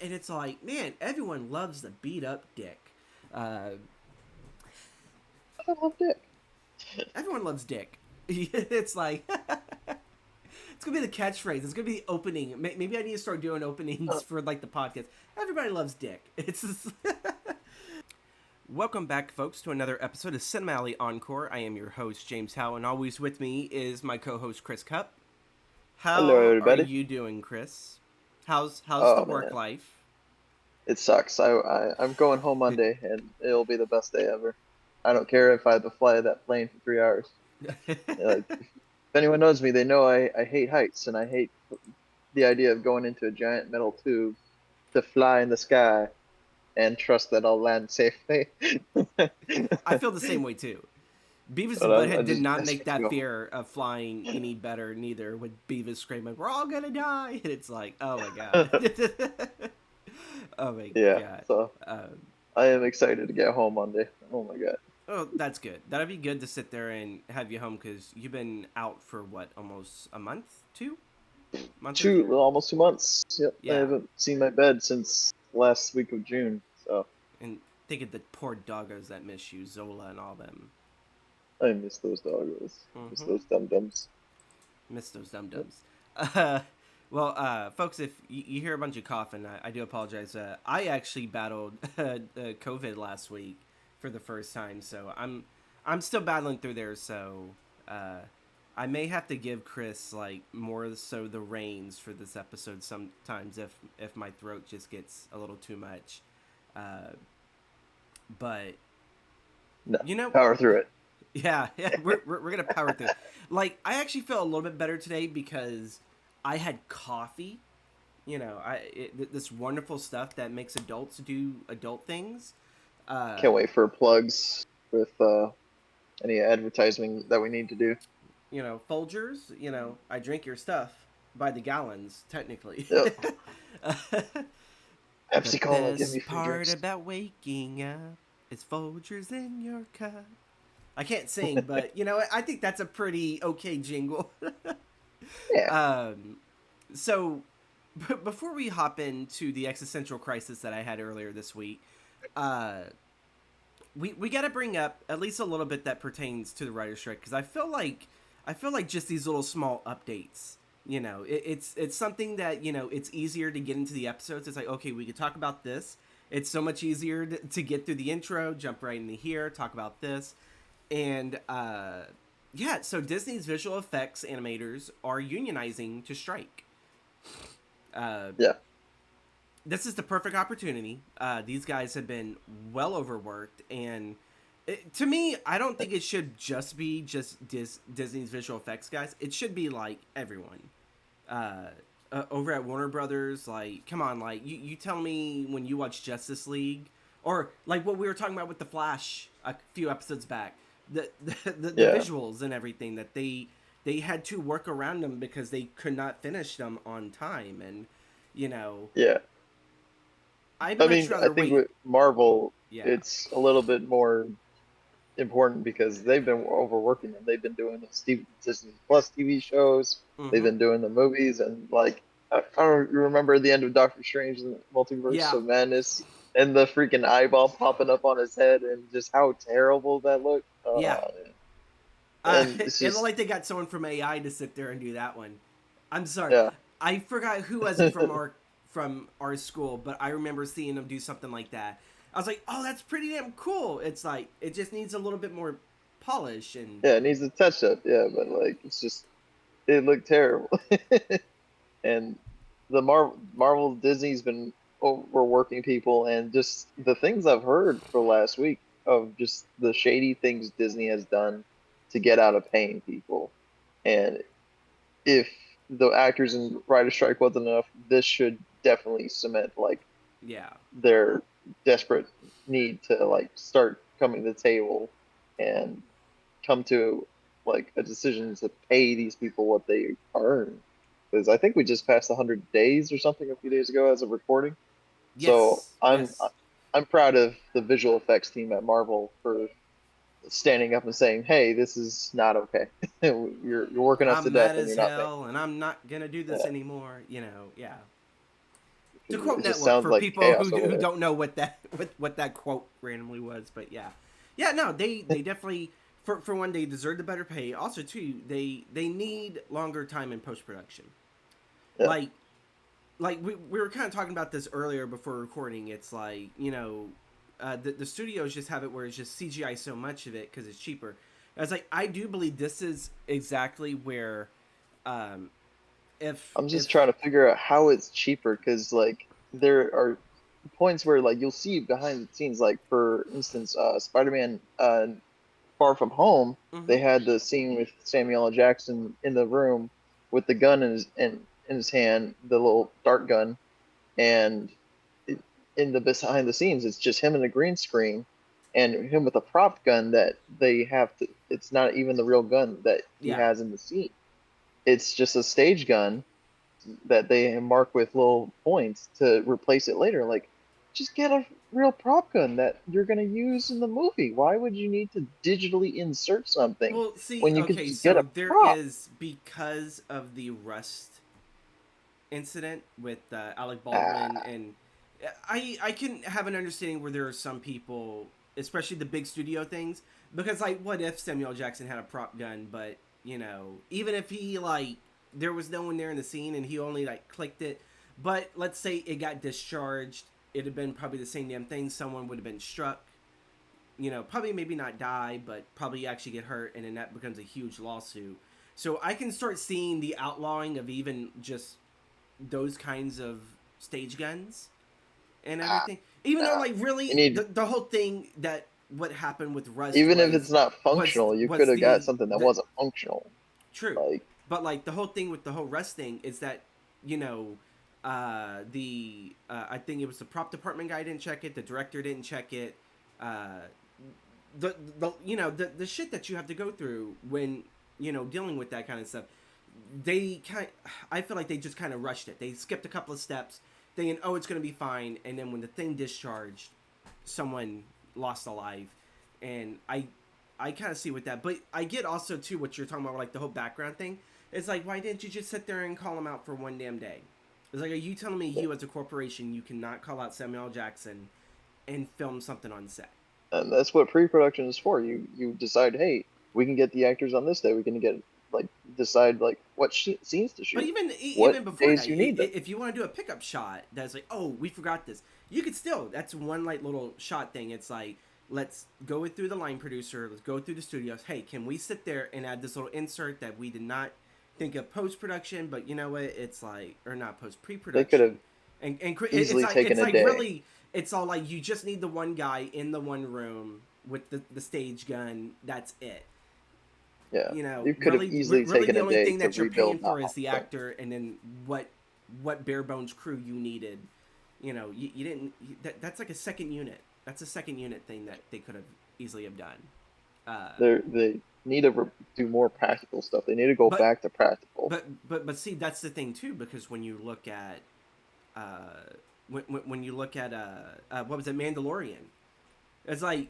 And it's like, man, everyone loves the beat up dick. Uh, I love Dick. Everyone loves dick. It's like it's gonna be the catchphrase. It's gonna be the opening. Maybe I need to start doing openings for like the podcast. Everybody loves dick. It's just welcome back, folks, to another episode of Cinema Alley Encore. I am your host James Howe, and always with me is my co-host Chris Cupp. Hello, How are everybody. you doing, Chris? How's the Oh work man, life? it sucks. I'm going home Monday, and it'll be the best day ever. I don't care if I have to fly that plane for 3 hours. Like, if anyone knows me, they know I hate heights, and I hate the idea of going into a giant metal tube to fly in the sky and trust that I'll land safely. I feel the same way too. Beavis and But I'm Butthead did just not make desperate to that go. fear of flying any better, neither, with Beavis screaming, "We're all gonna die!" And it's like, oh my god, oh my Yeah, god. so Um, I am excited to get home Monday. Oh my God. oh, that's good. That'd be good to sit there and have you home because you've been out for what, almost a month, 2 month or 2. Almost 2 months. Yep, I Yeah, haven't seen my bed since last week of June, so and think of the poor doggos that miss you, Zola and all them. I miss those doggos. Miss Mm-hmm. those dum dums. Miss those dum Yep. dums. Well, folks, if you hear a bunch of coughing, I do apologize. I actually battled COVID last week for the first time, so I'm still battling through there. So uh, I may have to give Chris like more so the reins for this episode sometimes if my throat just gets a little too much. Uh, but No, you know, power through it. yeah, yeah, we're gonna power through. Like, I actually feel a little bit better today because I had coffee. This wonderful stuff that makes adults do adult things. Uh, Can't wait for plugs with any advertising that we need to do. Folgers. I drink your stuff by the gallons, technically. Yep. The Pepsi Cola, give me best free part drinks. about waking up is Folgers in your cup. I can't sing, but I think that's a pretty okay jingle. Yeah. um, so before we hop into the existential crisis that I had earlier this week, uh, we got to bring up at least a little bit that pertains to the writer's strike because I feel like just these little small updates. It's something that it's easier to get into the episodes. It's like, okay, we could talk about this. It's so much easier to get through the intro, jump right into here, talk about this, and yeah. So Disney's visual effects animators are unionizing to strike. Uh, Yeah. this is the perfect opportunity. These guys have been well overworked, and to me, I don't think it should just be Disney's visual effects guys. It should be like everyone uh, over at Warner Brothers. Like, come on, like you tell me when you watch Justice League, or like what we were talking about with the Flash a few episodes back, the Yeah. visuals and everything that they had to work around them because they could not finish them on time, and you know Yeah. I'd I much mean, I rather think wait. with Marvel, Yeah. it's a little bit more important because they've been overworking them. They've been doing the Disney Plus TV shows. They've Mm-hmm. been doing the movies, and like I don't remember the end of Doctor Strange and the Multiverse Yeah. of Madness and the freaking eyeball popping up on his head and just how terrible that looked. Yeah. And it's It looked just like they got someone from AI to sit there and do that one. I'm sorry. yeah. I forgot who was it from our school, but I remember seeing them do something like that. I was like, "Oh, that's pretty damn cool." It's like it just needs a little bit more polish and Yeah, it needs a touch up, yeah, but like it's just it looked terrible. And the Marvel Disney's been overworking people, and just the things I've heard for last week of just the shady things Disney has done to get out of paying people. And if the actors and writer strike wasn't enough, this should definitely cement like yeah. their desperate need to like start coming to the table and come to like a decision to pay these people what they earn. Because I think we just passed 100 days or something a few days ago as of recording. So Yes. Yes. I'm proud of the visual effects team at Marvel for standing up and saying, "Hey, this is not okay. You're working us to I'm mad death and you're as not paying." hell, and I'm not gonna do this Yeah, anymore. Yeah. To quote It just Network sounds for like people chaos over who there. don't know what that quote randomly was, but yeah, yeah, no, they definitely for one they deserve the better pay. Also, too, they need longer time in post production. Yeah, Like we were kind of talking about this earlier before recording. It's like the studios just have it where it's just CGI so much of it because it's cheaper. I was like, I do believe this is exactly where um, I'm just if trying to figure out how it's cheaper because like there are points where like you'll see behind the scenes, like for instance, Spider-Man Far From Home, they mm-hmm, had the scene with Samuel L. Jackson in the room with the gun in his hand, the little dart gun, and it, in the behind the scenes, it's just him in a green screen and him with a prop gun that they have to. It's not even the real gun that he yeah. has in the scene. It's just a stage gun that they mark with little points to replace it later. Like, just get a real prop gun that you're going to use in the movie. Why would you need to digitally insert something Well, see, when you could okay, just get so a there prop? is because of the Rust incident with Alec Baldwin, Ah, and I can have an understanding where there are some people, especially the big studio things, because like, what if Samuel Jackson had a prop gun, but even if he like there was no one there in the scene and he only like clicked it, but let's say it got discharged, it'd have been probably the same damn thing. Someone would have been struck, probably maybe not die, but probably actually get hurt, and then that becomes a huge lawsuit. So I can start seeing the outlawing of even just those kinds of stage guns and ah, everything. Even though, nah. like, You really, need, the whole thing that what happened with Rust even if it's not was functional, you could was have got something that the wasn't functional. true, Like, but like the whole thing with the whole Rust thing is that you know the I think it was the prop department guy didn't check it, the director didn't check it. Uh, the shit that you have to go through when dealing with that kind of stuff, they kind I feel like they just kind of rushed it. They skipped a couple of steps thinking, oh, it's going to be fine, and then when the thing discharged, someone lost a life. And I kind of see with that, but I get also too what you're talking about, like the whole background thing. It's like, why didn't you just sit there and call him out for one damn day? It's like, are you telling me you as a corporation you cannot call out Samuel L. Jackson and film something on set? and that's what pre-production is for. You decide, hey, we can get the actors on this day. We can get like decide like what scenes to But shoot, even what even before days that, you need them. if you want to do a pickup shot, that's like, oh, we forgot this. You could still. That's one like little shot thing. It's like, let's go through the line producer. Let's go through the studios. Hey, can we sit there and add this little insert that we did not think of post production, but you know what? It's like, or not post pre They could have production, and easily taken it's a like day. really, it's all like you just need the one guy in the one room with the stage gun. That's it. Yeah, you could have easily Really taken the a only day thing to that you're paying rebuild that for is whole the thing. actor, and then what bare bones crew you needed. You didn't. That's like a second unit. That's a second unit thing that they could have easily have done. Uh, They need to do more practical stuff. They need to go but back to practical. see, that's the thing too, because when you look at when you look at what was it, Mandalorian, it's like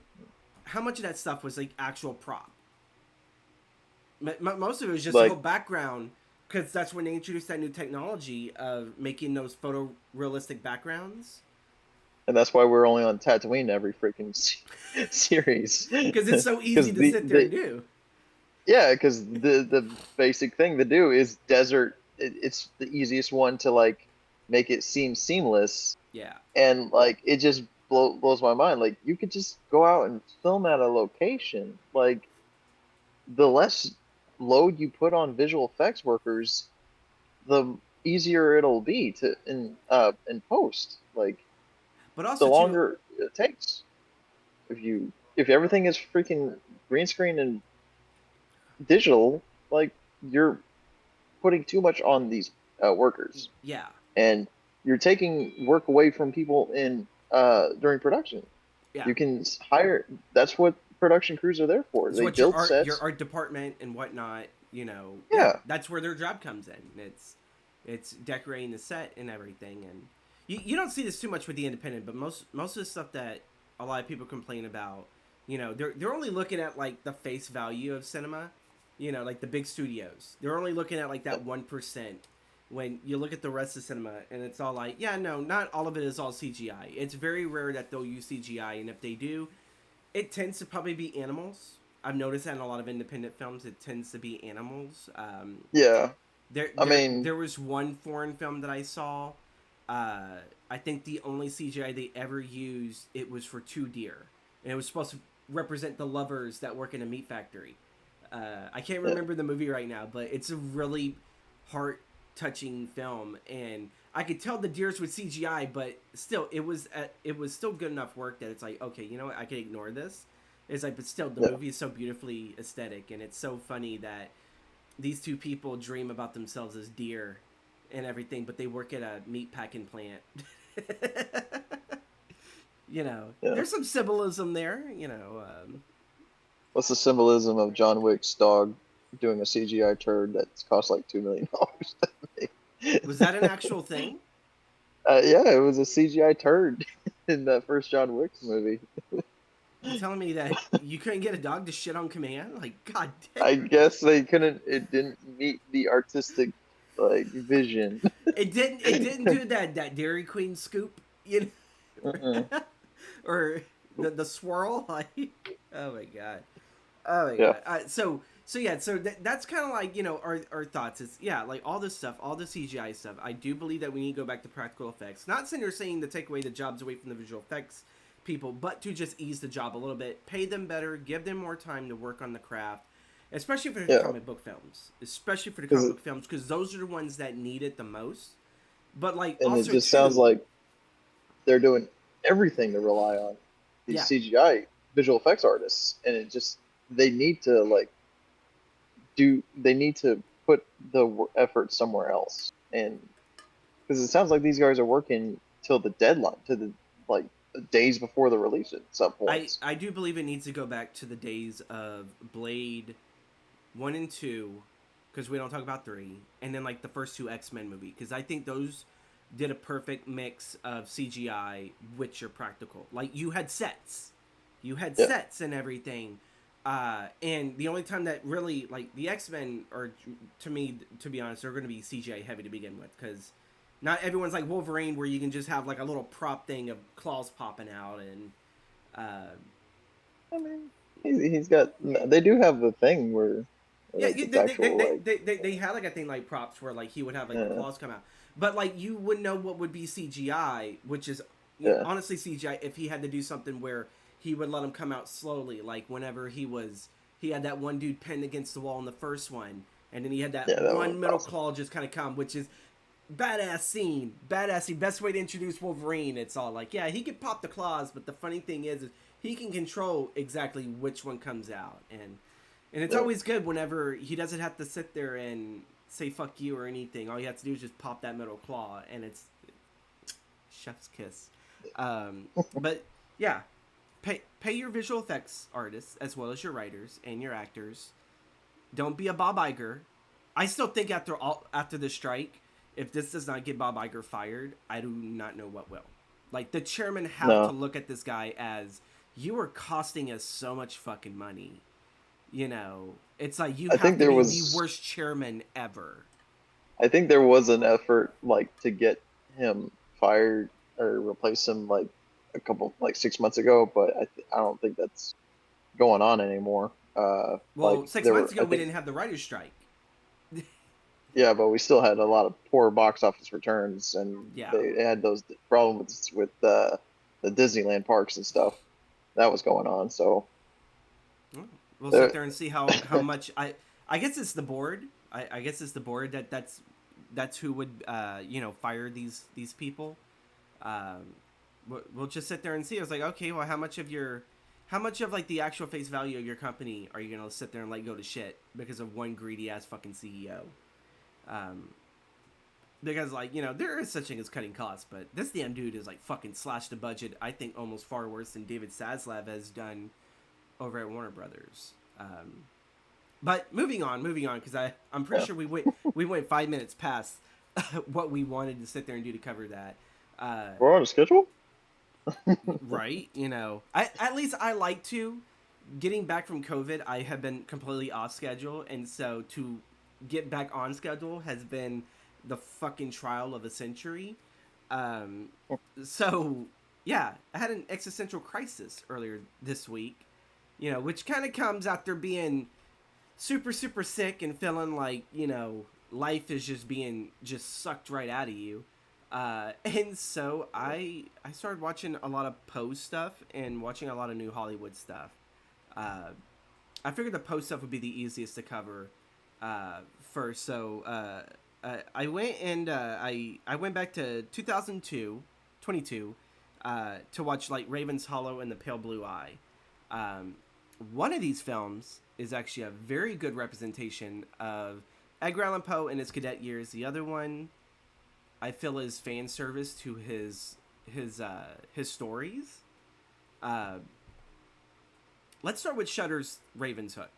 how much of that stuff was like actual prop. Most of it was just the whole Like, background, because that's when they introduced that new technology of making those photorealistic backgrounds. and that's why we're only on Tatooine every freaking series. Because it's so easy Because to sit there and do. yeah, because the basic thing to do is desert. It's the easiest one to like make it seem seamless, Yeah, and like it just blows my mind. Like you could just go out and film at a location. Like the less load you put on visual effects workers, the easier it'll be to in post. Like but the also too, longer it takes. If everything is freaking green screen and digital, like you're putting too much on these workers, yeah. and you're taking work away from people in during production. Yeah. You can hire. That's what production crews are there for. So They what build your sets. art department and whatnot, yeah, Yeah, that's where their job comes in. It's decorating the set and everything, and you don't see this too much with the independent, but most of the stuff that a lot of people complain about, they're only looking at like the face value of cinema, like the big studios. They're only looking at like that 1%. when you look at the rest of cinema and it's all like, yeah, no, not all of it is all CGI. It's very rare that they'll use CGI, and if they do, it tends to probably be animals. I've noticed that in a lot of independent films, it tends to be animals. Yeah. There, I there, mean, there was one foreign film that I saw. I think the only CGI they ever used, it was for two deer, and it was supposed to represent the lovers that work in a meat factory. I can't yeah, remember the movie right now, but it's a really heart touching film, and I could tell the deers with CGI, but still, it was still good enough work that it's like, okay, you know what, I can ignore this. It's like, but still, the yeah. movie is so beautifully aesthetic, and it's so funny that these two people dream about themselves as deer and everything, but they work at a meat packing plant. You know, Yeah. there's some symbolism there. You know, What's the symbolism of John Wick's dog doing a CGI turd that's cost like $2 million to make? was that an actual thing? Yeah, it was a CGI turd in that first John Wick movie. You telling me that you couldn't get a dog to shit on command? Like, god damn. I guess they couldn't. It didn't meet the artistic like vision. It didn't do that Dairy Queen scoop, you Uh-uh. know, or the swirl. Like, oh my god. Oh my Yeah, god. So yeah, so that's kind of like, you know, our thoughts. It's, yeah, like all this stuff, all the CGI stuff. I do believe that we need to go back to practical effects. Not saying you're saying to take away the jobs away from the visual effects people, but to just ease the job a little bit, pay them better, give them more time to work on the craft, especially for the yeah. comic book films. Especially for the Because comic book films, because those are the ones that need it the most. But like and it also just sounds too, like they're doing everything to rely on these yeah, CGI visual effects artists, and it just they need to like they need to put the effort somewhere else, and because it sounds like these guys are working till the deadline, to the like days before the release at some I points. I do believe it needs to go back to the days of Blade 1 and 2, because we don't talk about 3, and then like the first two X-Men movie, because I think those did a perfect mix of CGI with your practical. Like, you had Yeah, sets and everything. And the only time that really, like, the X-Men are, to me, to be honest, they're going to be CGI heavy to begin with, because not everyone's like Wolverine, where you can just have like a little prop thing of claws popping out, and uh, I mean he's got. They do have the thing where yeah, like it's actual like they had like a thing like props where like he would have like the uh, claws come out, but like you wouldn't know what would be CGI, which is, you know, yeah, honestly CGI if he had to do something where he would let him come out slowly, like whenever he had that one dude pinned against the wall in the first one, and then he had that yeah, that was one middle awesome. claw just kind of come, which is badass scene, best way to introduce Wolverine. It's all like, yeah, he can pop the claws, but the funny thing is he can control exactly which one comes out, and it's Yeah, always good whenever he doesn't have to sit there and say fuck you or anything. All you have to do is just pop that middle claw, and it's chef's kiss. But yeah, pay your visual effects artists as well as your writers and your actors. Don't be a Bob Iger. I still think after the strike, if this does not get Bob Iger fired, I do not know what will. Like, the chairman have to no, look at this guy as, you are costing us so much fucking money. You know, it's like, you I have think to there be the was. worst chairman ever. I think there was an effort like to get him fired or replace him like a couple like 6 months ago, but I don't think that's going on anymore. Well, Like six there months were ago I we think didn't have the writer's strike. yeah, but we still had a lot of poor box office returns, and Yeah, they had those problems with the Disneyland parks and stuff that was going on. So well, we'll sit there, there and see how much I guess it's the board. I guess it's the board that's who would you know, fire these people. Um, we'll just sit there and see. I was like, okay, well, how much of like the actual face value of your company are you gonna sit there and let go to shit because of one greedy ass fucking CEO? Um, because, like, you know, there is such thing as cutting costs, but this damn dude is like fucking slashed the budget. I think almost far worse than David Zaslav has done over at Warner Brothers. But moving on, because I'm pretty yeah, sure we went 5 minutes past what we wanted to sit there and do to cover that. Uh, we're on a schedule. right? You know, at least I like to. Getting back from COVID, I have been completely off schedule, and so to get back on schedule has been the fucking trial of the century. Um, so yeah, I had an existential crisis earlier this week, which kind of comes after being super super sick and feeling like life is just being just sucked right out of you. And so I started watching a lot of Poe stuff and watching a lot of new Hollywood stuff. Uh, I figured the Poe stuff would be the easiest to cover first. So I went and I went back to 22, to watch like Raven's Hollow and The Pale Blue Eye. Um, One of these films is actually a very good representation of Edgar Allan Poe in his cadet years. The other one, I feel, is fan service to his stories. Uh, let's start with Shudder's Raven's Hook,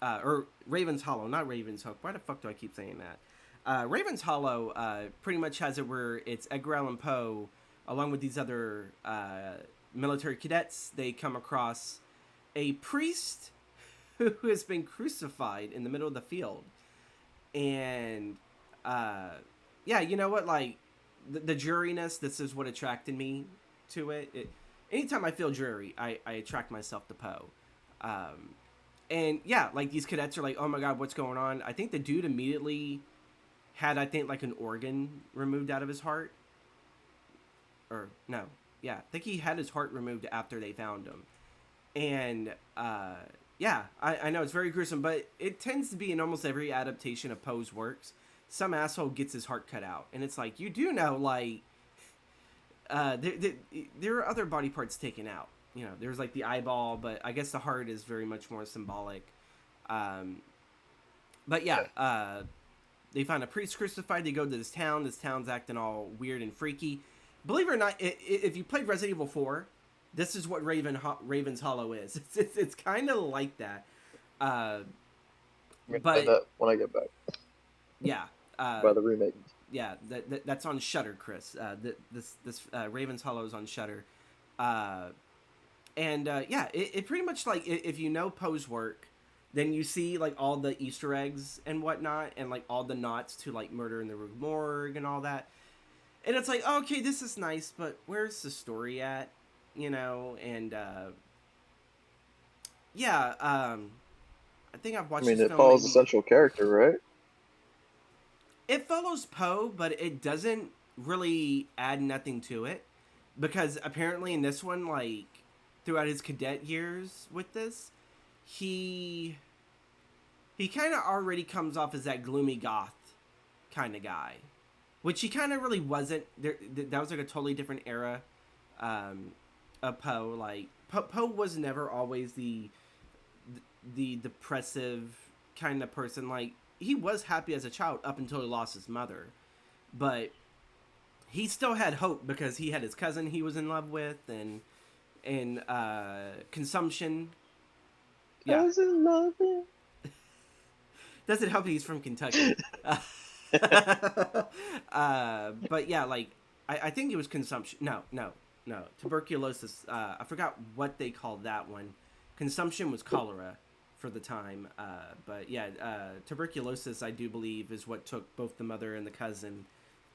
or Raven's Hollow, not Raven's Hook. Why the fuck do I keep saying that? Raven's Hollow pretty much has it where it's Edgar Allan Poe, along with these other military cadets. They come across a priest who has been crucified in the middle of the field. And, yeah, you know what? Like, the dreariness, this is what attracted me to it. Anytime I feel dreary, I attract myself to Poe. And, yeah, like, these cadets are like, oh my god, what's going on? I think the dude immediately had, I think, like, an organ removed out of his heart. Or, no. Yeah, I think he had his heart removed after they found him. And, yeah, I know it's very gruesome, but it tends to be in almost every adaptation of Poe's works. Some asshole gets his heart cut out. And it's like, you do know, like, there are other body parts taken out. There's, like, the eyeball, but I guess the heart is very much more symbolic. But, yeah, they find a priest crucified. They go to this town. This town's acting all weird and freaky. Believe it or not, if you played Resident Evil 4... this is what Raven's Hollow is. It's kind of like that. But that when I get back. Yeah. By the remake. Yeah, that's on Shudder, Chris. This Raven's Hollow is on Shudder. And yeah, it pretty much, like, if you know Poe's work, then you see, like, all the Easter eggs and whatnot, and, like, all the nods to, like, Murder in the Rue Morgue and all that. And it's like, okay, this is nice, but where's the story at? And yeah, I think I've watched. It follows the central character, right? It follows Poe, but it doesn't really add nothing to it, because apparently in this one, like, throughout his cadet years with this, he kind of already comes off as that gloomy goth kind of guy, which he kind of really wasn't. That was like a totally different era. Of Poe. Like, Poe was never always the depressive kind of person. Like, he was happy as a child up until he lost his mother, but he still had hope because he had his cousin he was in love with, and Consumption. Yeah. I was in love with... Doesn't help he's from Kentucky. But yeah, like, I think it was Consumption. No, tuberculosis. I forgot what they called that one. Consumption was cholera for the time. But yeah, tuberculosis, I do believe, is what took both the mother and the cousin.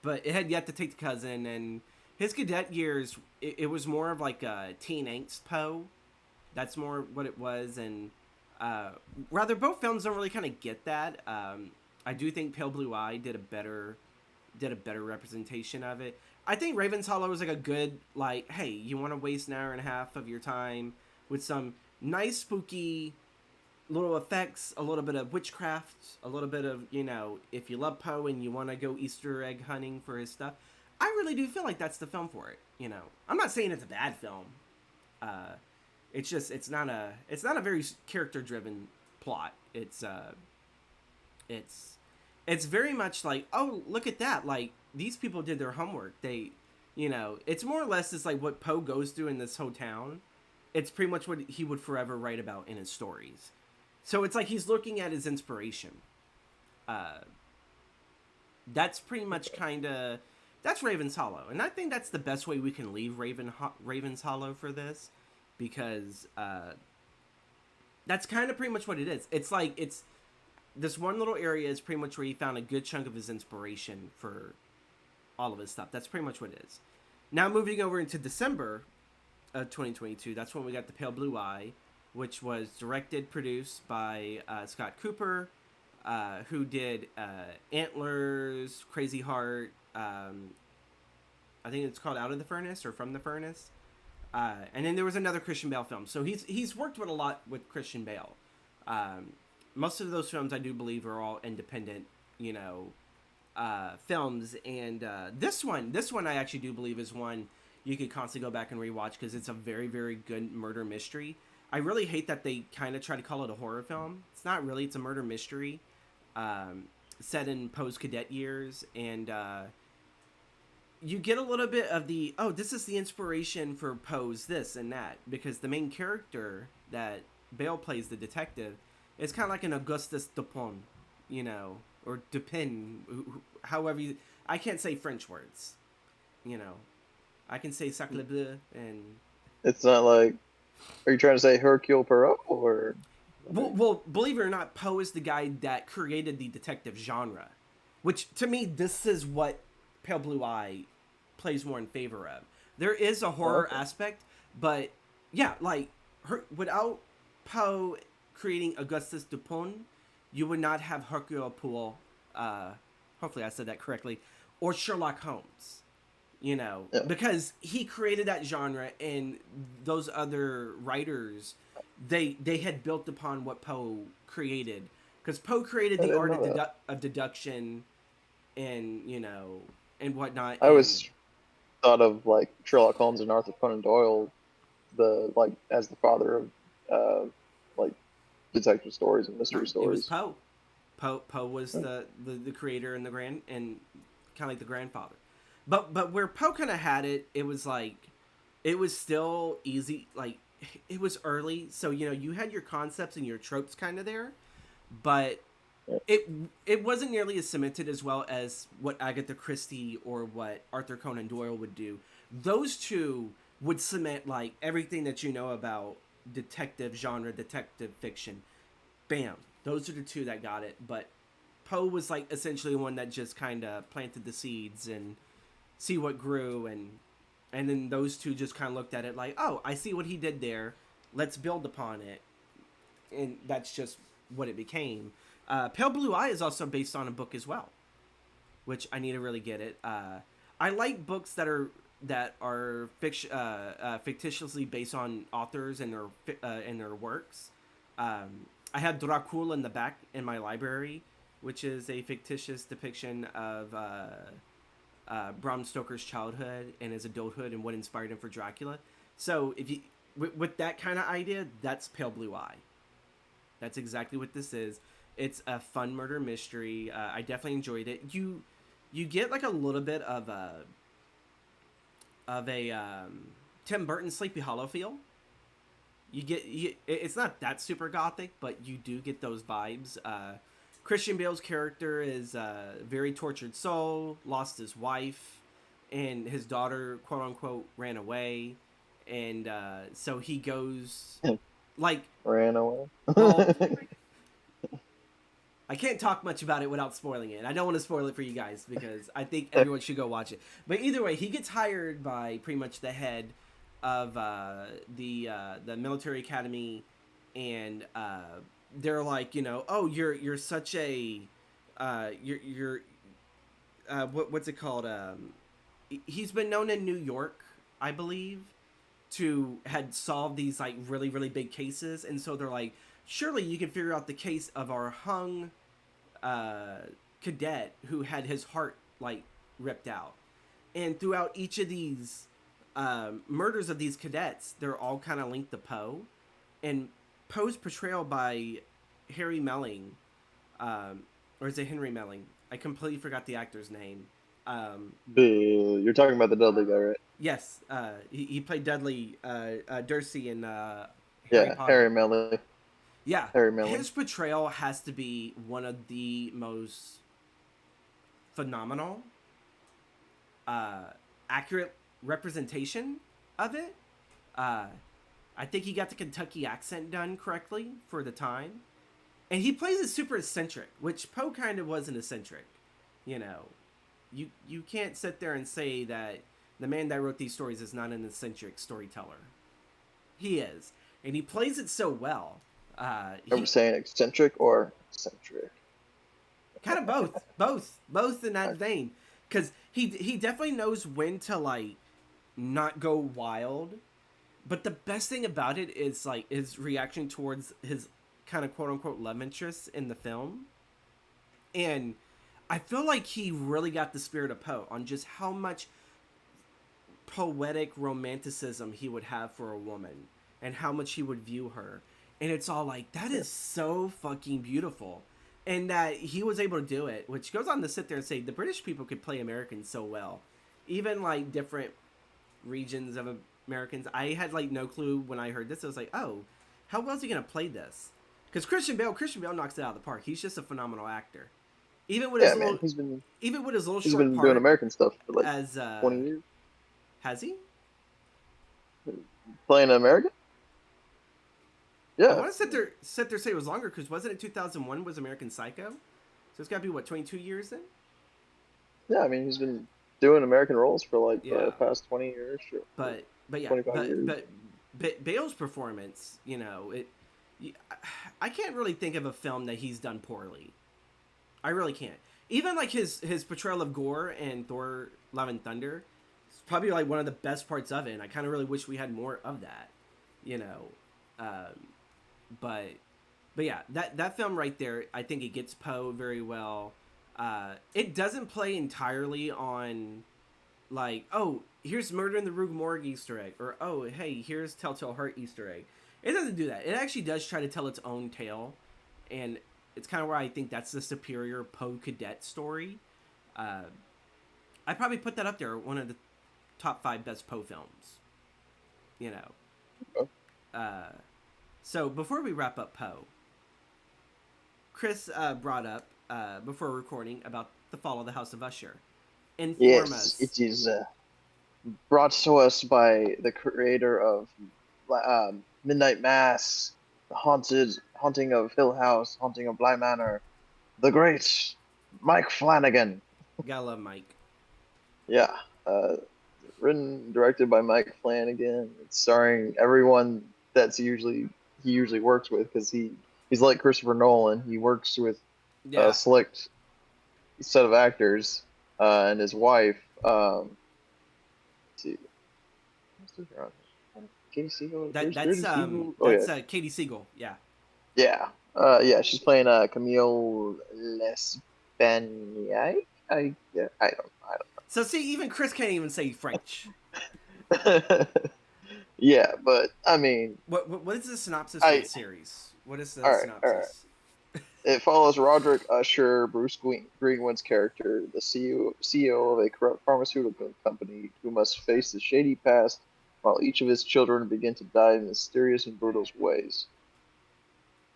But it had yet to take the cousin, and his cadet years, it was more of like a teen angst Poe. That's more what it was, and rather both films don't really kind of get that. I do think Pale Blue Eye did a better representation of it. I think Raven's Hollow is like a good, like, hey, you want to waste an hour and a half of your time with some nice spooky little effects, a little bit of witchcraft, a little bit of, if you love Poe and you want to go Easter egg hunting for his stuff, I really do feel like that's the film for it. I'm not saying it's a bad film. It's just it's not a very character driven plot. It's very much like, oh, look at that, like, these people did their homework. They, it's more or less is like what Poe goes through in this whole town. It's pretty much what he would forever write about in his stories. So it's like he's looking at his inspiration. That's pretty much that's Raven's Hollow. And I think that's the best way we can leave Raven's Hollow for this, because that's kind of pretty much what it is. It's like, this one little area is pretty much where he found a good chunk of his inspiration for all of his stuff. That's pretty much what it is. Now moving over into December of 2022, that's when we got The Pale Blue Eye, which was directed, produced by Scott Cooper, who did Antlers, Crazy Heart. I think it's called Out of the Furnace or From the Furnace. And then there was another Christian Bale film. So he's worked with a lot with Christian Bale. Most of those films I do believe are all independent, films. And this one I actually do believe is one you could constantly go back and rewatch because it's a very, very good murder mystery. I really hate that they kind of try to call it a horror film. It's not really. It's a murder mystery set in Poe's cadet years. And you get a little bit of this is the inspiration for Poe's this and that, because the main character that Bale plays, the detective, is kind of like an Augustus Dupin, or Dupin, however you... I can't say French words, I can say Sacre Bleu and... It's not like... Are you trying to say Hercule Poirot, or... Well, believe it or not, Poe is the guy that created the detective genre, which, to me, this is what Pale Blue Eye plays more in favor of. There is a horror aspect, but yeah, like without Poe creating Augustus Dupin, you would not have Hercule Poirot. Hopefully, I said that correctly, or Sherlock Holmes. Because he created that genre, and those other writers, they had built upon what Poe created. Because Poe created the art of deduction, and and whatnot. I always thought of like Sherlock Holmes and Arthur Conan Doyle, as the father of like detective stories and mystery stories. It was Poe. Poe was the creator and kind of like the grandfather. But where Poe kind of had it, it was like, it was still easy. Like, it was early, so you had your concepts and your tropes kind of there, but it wasn't nearly as cemented as well as what Agatha Christie or what Arthur Conan Doyle would do. Those two would cement like everything that you know about detective genre, detective fiction. Bam, those are the two that got it. But Poe was like essentially one that just kind of planted the seeds and see what grew, and then those two just kind of looked at it like, oh, I see what he did there, let's build upon it, and that's just what it became. Pale Blue Eye is also based on a book as well, which I need to really get it. I like books that are fictitiously based on authors and their works. I have Dracula in the back in my library, which is a fictitious depiction of Bram Stoker's childhood and his adulthood and what inspired him for Dracula. So if you with that kind of idea, that's Pale Blue Eye. That's exactly what this is. It's a fun murder mystery. I definitely enjoyed it. You get like a little bit of a Tim Burton Sleepy Hollow feel. It's not that super gothic, but you do get those vibes. Christian Bale's character is a very tortured soul, lost his wife, and his daughter, quote unquote, ran away, and so he goes like ran away. Well, I can't talk much about it without spoiling it. I don't want to spoil it for you guys because I think everyone should go watch it. But either way, he gets hired by pretty much the head of the military academy, and they're like, oh, you're such a you're what's it called? He's been known in New York, I believe, to had solved these like really, really big cases, and so they're like, surely you can figure out the case of our hung cadet who had his heart like ripped out. And throughout each of these murders of these cadets, they're all kind of linked to Poe. And Poe's portrayal by Harry Melling, or is it Henry Melling? I completely forgot the actor's name. You're talking about the Dudley guy, right? Yes, he played Dudley Dursley in Harry Potter. Harry Melling. Yeah, Harry Melling. His portrayal has to be one of the most phenomenal, accurate representation of it. I think he got the Kentucky accent done correctly for the time. And he plays it super eccentric, which Poe kind of was an eccentric. You know, you can't sit there and say that the man that wrote these stories is not an eccentric storyteller. He is, and he plays it so well. Are we He saying eccentric or eccentric? kind of both in that I, vein, because he definitely knows when to like not go wild. But the best thing about it is like his reaction towards his kind of quote unquote love interest in the film. And I feel like he really got the spirit of Poe on just how much poetic romanticism he would have for a woman and how much he would view her. And it's all like, that is so fucking beautiful. And that he was able to do it, which goes on to sit there and say the British people could play Americans so well. Even like different regions of Americans. I had like no clue when I heard this. I was like, oh, how well is he going to play this? Because Christian Bale knocks it out of the park. He's just a phenomenal actor. Even with yeah, his man, little, even with his little he's short been doing part American stuff for like as 20 years. has he? Playing American? I Yeah, want to sit there say it was longer because wasn't it 2001 was American Psycho? So it's got to be what 22 years then? yeah. I mean, he's been doing American roles for like Yeah, the past 20 years, or but yeah, 25 years. but Bale's performance, you know, I can't really think of a film that he's done poorly. I really can't. Even like his portrayal of Gore and Thor: Love and Thunder, it's probably like one of the best parts of it. And I kind of really wish we had more of that, you know. Um, but yeah, that film right there, I think it gets Poe very well. It doesn't play entirely on like, oh, here's Murder in the Rue Morgue Easter egg, or oh, hey, here's Telltale Heart Easter egg. It doesn't do that. It actually does try to tell its own tale, and it's kind of where I think that's the superior Poe cadet story. Uh, I probably put that up there, one of the top 5 best Poe films. You know. Oh, Uh, so before we wrap up Poe, Chris brought up before recording about the fall of the House of Usher. Inform yes, us. it is brought to us by the creator of Midnight Mass, The Haunting of Hill House, Haunting of Bly Manor, the great Mike Flanagan. Gotta love Mike. Yeah, uh, written directed by Mike Flanagan. It's starring everyone that's he usually works with because he's like Christopher Nolan. He works with a Yeah, select set of actors and his wife. Let's see, Katie Siegel. There's Siegel. Oh yeah, that's Katie Siegel. Yeah. yeah, yeah. She's playing Camille Lesbaniak. Yeah, I So see, even Chris can't even say French. don't. Yeah, but I mean, What is the synopsis for the I series? What is all the right, all right. synopsis? It follows Roderick Usher, Greenwood's character, the CEO of a corrupt pharmaceutical company, who must face the shady past while each of his children begin to die in mysterious and brutal ways.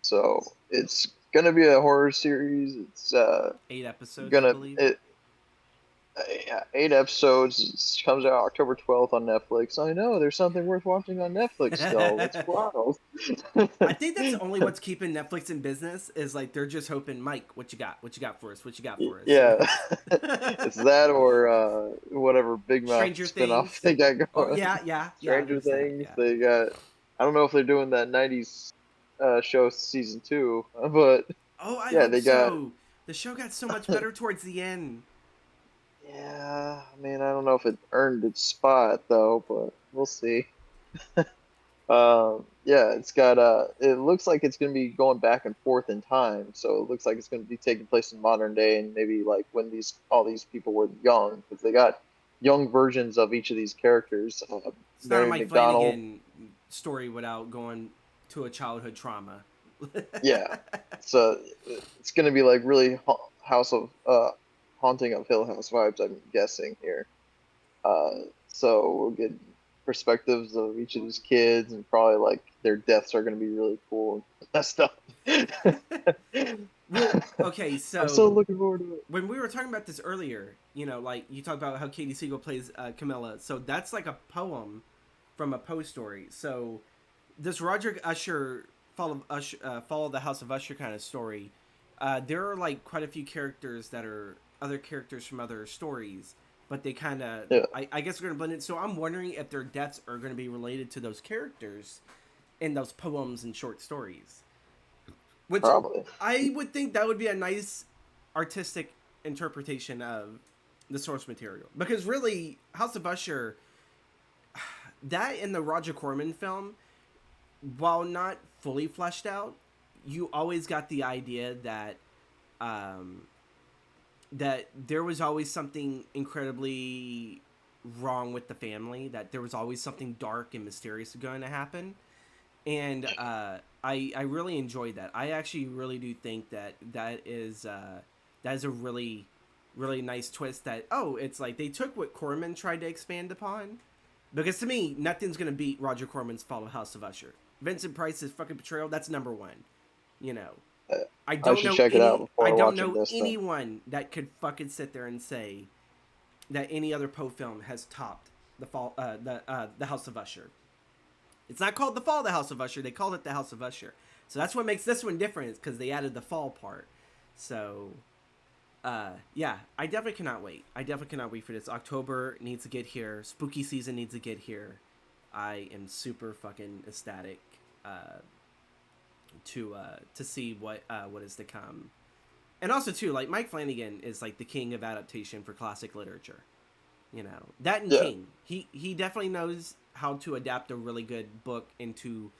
So it's gonna be a horror series. It's 8 episodes, I gonna believe. it yeah, 8 episodes. It comes out October 12th on Netflix. I know there's something worth watching on Netflix still. It's wild. I think that's only what's keeping Netflix in business is like they're just hoping, Mike, what you got? What you got for us? What you got for us? Yeah, it's that or whatever Big Mouth Stranger spinoff Things. they got Oh going. yeah. Stranger There's that. Things. Yeah. They got. I don't know if they're doing that '90s show season 2, but Oh, I yeah, hope they got. so. The show got so much better towards the end. Yeah, I mean, I don't know if it earned its spot though, but we'll see. Yeah, it's got it looks like it's gonna be going back and forth in time, so it looks like it's gonna be taking place in modern day and maybe like when these all these people were young, because they got young versions of each of these characters. It's not a Mary Mike McDonald, Flanagan story without going to a childhood trauma. yeah. So it's gonna be like really House of Haunting of Hill House vibes, I'm guessing here. Uh, so we'll get perspectives of each of these kids, and probably like their deaths are going to be really cool and messed up. Well, okay, I'm so so looking forward to it. when we were talking about this earlier, you know, like you talked about how Katie Siegel plays Camilla. So that's like a poem from a Poe story. So this Roderick Usher follow the House of Usher kind of story, there are like quite a few characters that are other characters from other stories, but they kind of, Yeah, I guess, are going to blend in. So I'm wondering if their deaths are going to be related to those characters in those poems and short stories. Which probably. I would think that would be a nice artistic interpretation of the source material. Because really, House of Usher, that in the Roger Corman film, while not fully fleshed out, you always got the idea that um, that there was always something incredibly wrong with the family. That there was always something dark and mysterious going to happen, and I really enjoyed that. I actually really do think that that is a really nice twist. That it's like they took what Corman tried to expand upon, because to me nothing's gonna beat Roger Corman's Follow House of Usher. Vincent Price's fucking portrayal, that's number one. You know, Uh, I I don't should know check it out any. I before don't watching know this then. anyone that could fucking sit there and say that any other Poe film has topped the House of Usher. It's not called the Fall of the House of Usher. They called it the House of Usher. So that's what makes this one different, because they added the fall part. So, yeah, I definitely cannot wait. I definitely cannot wait for this. October needs to get here. Spooky season needs to get here. I am super fucking ecstatic to see what is to come. And also too, like, Mike Flanagan is like the king of adaptation for classic literature. You know, that and Yeah, King. He definitely knows how to adapt a really good book into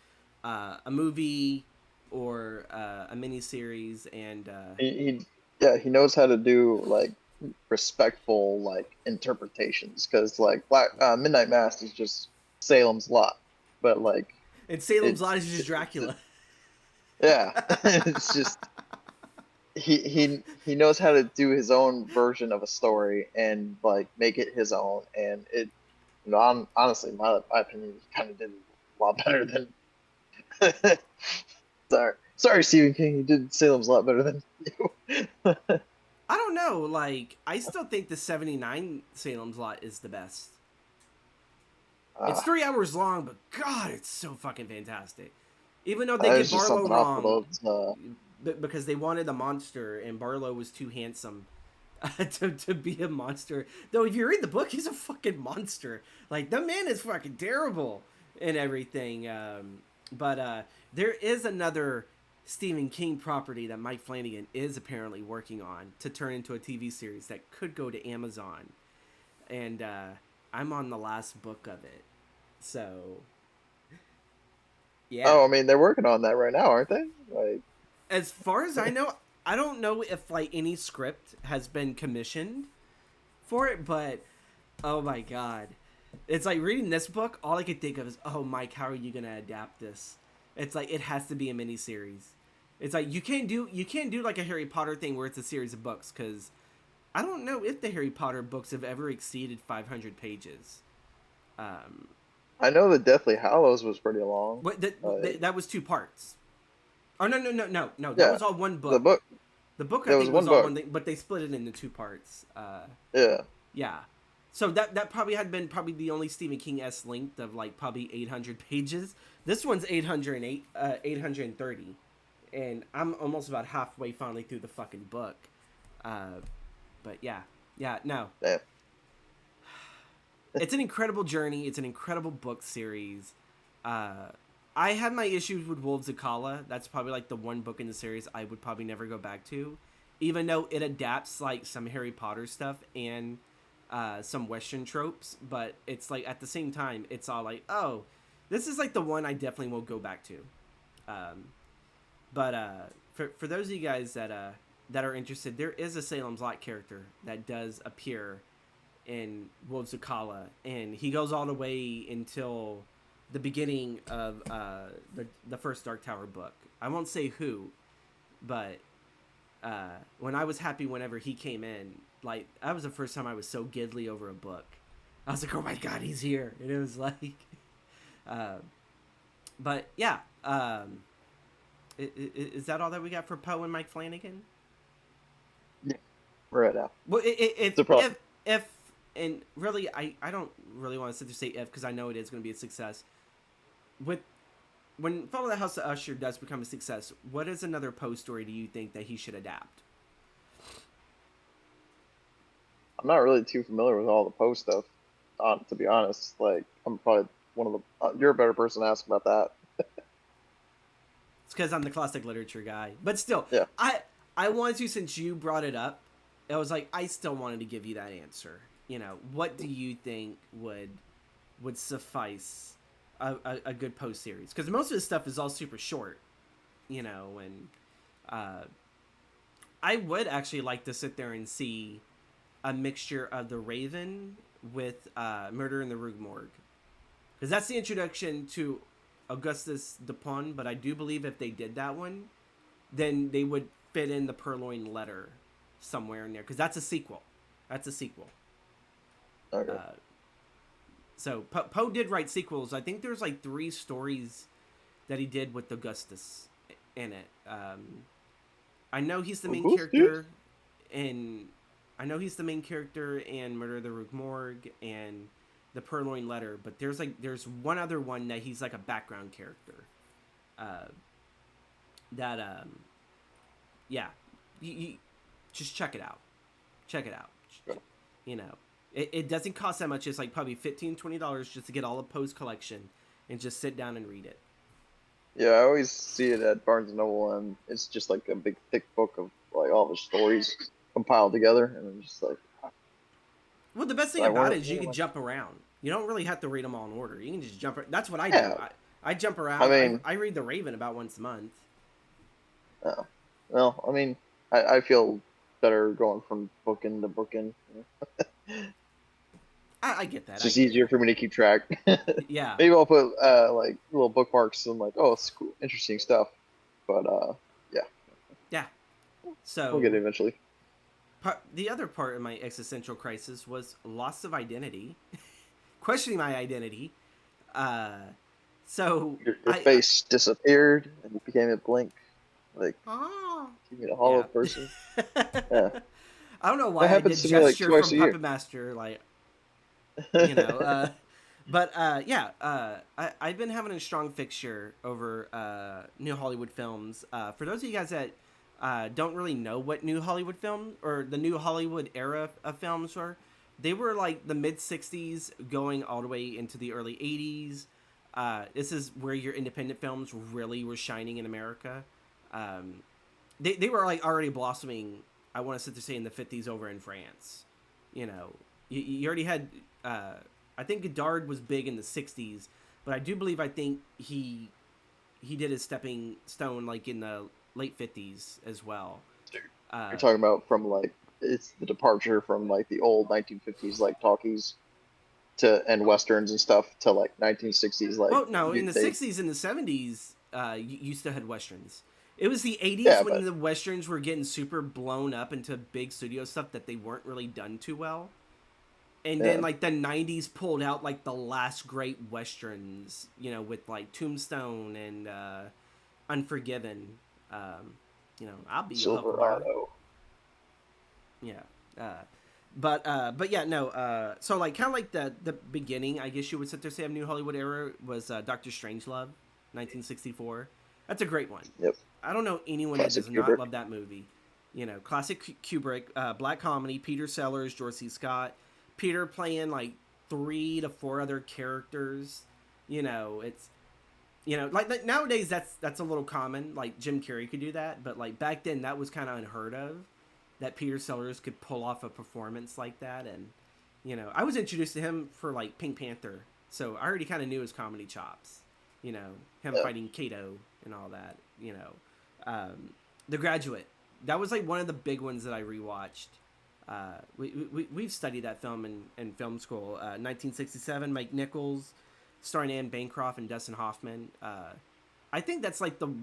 a movie or a miniseries, and he yeah, he knows how to do like respectful like interpretations because like Midnight Mass is just Salem's Lot, but like and Salem's Lot is it's just Dracula. yeah, it's just he knows how to do his own version of a story and like make it his own, and it honestly my opinion he kind of did a lot better than sorry Stephen King, you did Salem's Lot better than you. I don't know. Like, I still think the '79 Salem's Lot is the best. It's uh, 3 hours long, but God, it's so fucking fantastic. Even though they get there's just Barlow something off with wrong, those because they wanted a monster and Barlow was too handsome to be a monster. Though if you read the book, he's a fucking monster. Like, the man is fucking terrible and everything. But there is another Stephen King property that Mike Flanagan is apparently working on to turn into a TV series that could go to Amazon. And I'm on the last book of it. So, yeah. Oh, I mean, they're working on that right now, aren't they? Like, As far as I know, I don't know if like any script has been commissioned for it, but oh my god. It's like reading this book, all I could think of is, oh Mike, how are you gonna adapt this? It's like it has to be a miniseries. It's like you can't do like a Harry Potter thing where it's a series of books, because I don't know if the Harry Potter books have ever exceeded 500 pages. Um, I know the Deathly Hallows was pretty long. but Like, that was two parts. Oh no! That yeah, was all one the book. book. The book I There was think was one all book. one thing, but they split it into two parts. Yeah. Yeah. So that probably had been probably the only Stephen King s length of like probably 800 pages. This one's 830, and I'm almost about halfway finally through the fucking book. But yeah, no, Damn. it's an incredible journey. It's an incredible book series. I have my issues with Wolves of Kala. That's probably like the one book in the series I would probably never go back to, even though it adapts like some Harry Potter stuff and some Western tropes. But it's like at the same time, it's all like, oh, this is like the one I definitely will go back to. Um, but for those of you guys that are interested, there is a Salem's Lot character that does appear in Wolves of Kala, and he goes all the way until the beginning of the first Dark Tower book. I won't say who, but when I was happy whenever he came in, like that was the first time I was so giddly over a book. I was like, oh my god, he's here, and it was like, but yeah, is that all that we got for Poe and Mike Flanagan? Yeah. Right now. Well, It's a problem. if and really, I don't really want to sit there and say if, because I know it is going to be a success. With when Follow the House of Usher does become a success, what is another Poe story do you think that he should adapt? I'm not really too familiar with all the Poe stuff, to be honest. Like, I'm probably one of the. You're a better person to ask about that. It's because I'm the classic literature guy. But still, Yeah. I wanted to, since you brought it up, I was like, I still wanted to give you that answer. You know, what do you think would suffice a good Poe series? Because most of the stuff is all super short, you know, and I would actually like to sit there and see a mixture of The Raven with Murder in the Rue Morgue. Because that's the introduction to Augustus Dupin, but I do believe if they did that one, then they would fit in the Purloined Letter somewhere in there. Because that's a sequel. That's a sequel. Okay. So Poe did write sequels. I think there's like 3 stories that he did with Augustus in it. I know he's the main character in. I know he's the main character in Murder of the Rue Morgue and the Purloined Letter, but there's one other one that he's like a background character. Yeah, you just check it out. Check it out. Okay. You know, it doesn't cost that much. It's like probably $15-$20 just to get all of Poe's collection and just sit down and read it. Yeah, I always see it at Barnes and Noble, and it's just like a big thick book of like all the stories compiled together, and I'm just like. Well, the best thing about it is you can jump around. You don't really have to read them all in order. You can just jump. That's what I do. Yeah. I jump around. I mean, I read The Raven about once a month. Well, I mean, I feel better going from bookend to bookend. I get that. It's just easier for me to keep track. Yeah. Maybe I'll put like little bookmarks and like, oh, it's cool, interesting stuff. But yeah. Yeah. So we'll get it eventually. The other part of my existential crisis was loss of identity, questioning my identity. So your face disappeared and you became a blank, like you mean a hollow person. Yeah. I don't know why I did gesture from Puppet Master, like, you know. I've been having a strong fixture over New Hollywood films. For those of you guys that don't really know what New Hollywood film or the New Hollywood era of films were, they were like the mid 60s going all the way into the early 80s. This is where your independent films really were shining in America. They were like already blossoming, I want to sit to say, in the 50s over in France. You know, you already had, I think Godard was big in the 60s, but I think he did his stepping stone like in the late 50s as well. You're talking about from like, it's the departure from like the old 1950s like talkies and westerns and stuff to like 1960s like. Well, no, in the 60s and the 70s, you still had westerns. It was the 80s when the westerns were getting super blown up into big studio stuff that they weren't really done too well. And then like the 90s pulled out like the last great westerns, you know, with like Tombstone and Unforgiven. You know, I'll be Silverado. Yeah. But yeah, no. So like kind of like the beginning, I guess you would sit there say of New Hollywood era was Dr. Strangelove, 1964. That's a great one. Yep. I don't know anyone Classic that does not love that movie. You know, classic Kubrick, black comedy, Peter Sellers, George C. Scott, Peter playing like 3 to 4 other characters. You know, it's, you know, like nowadays that's a little common. Like Jim Carrey could do that, but like back then that was kind of unheard of. That Peter Sellers could pull off a performance like that, and you know, I was introduced to him for like Pink Panther, so I already kind of knew his comedy chops. You know, him fighting Kato and all that. You know, The Graduate. That was like one of the big ones that I rewatched. We've studied that film in film school. 1967, Mike Nichols, starring Anne Bancroft and Dustin Hoffman. I think that's like the...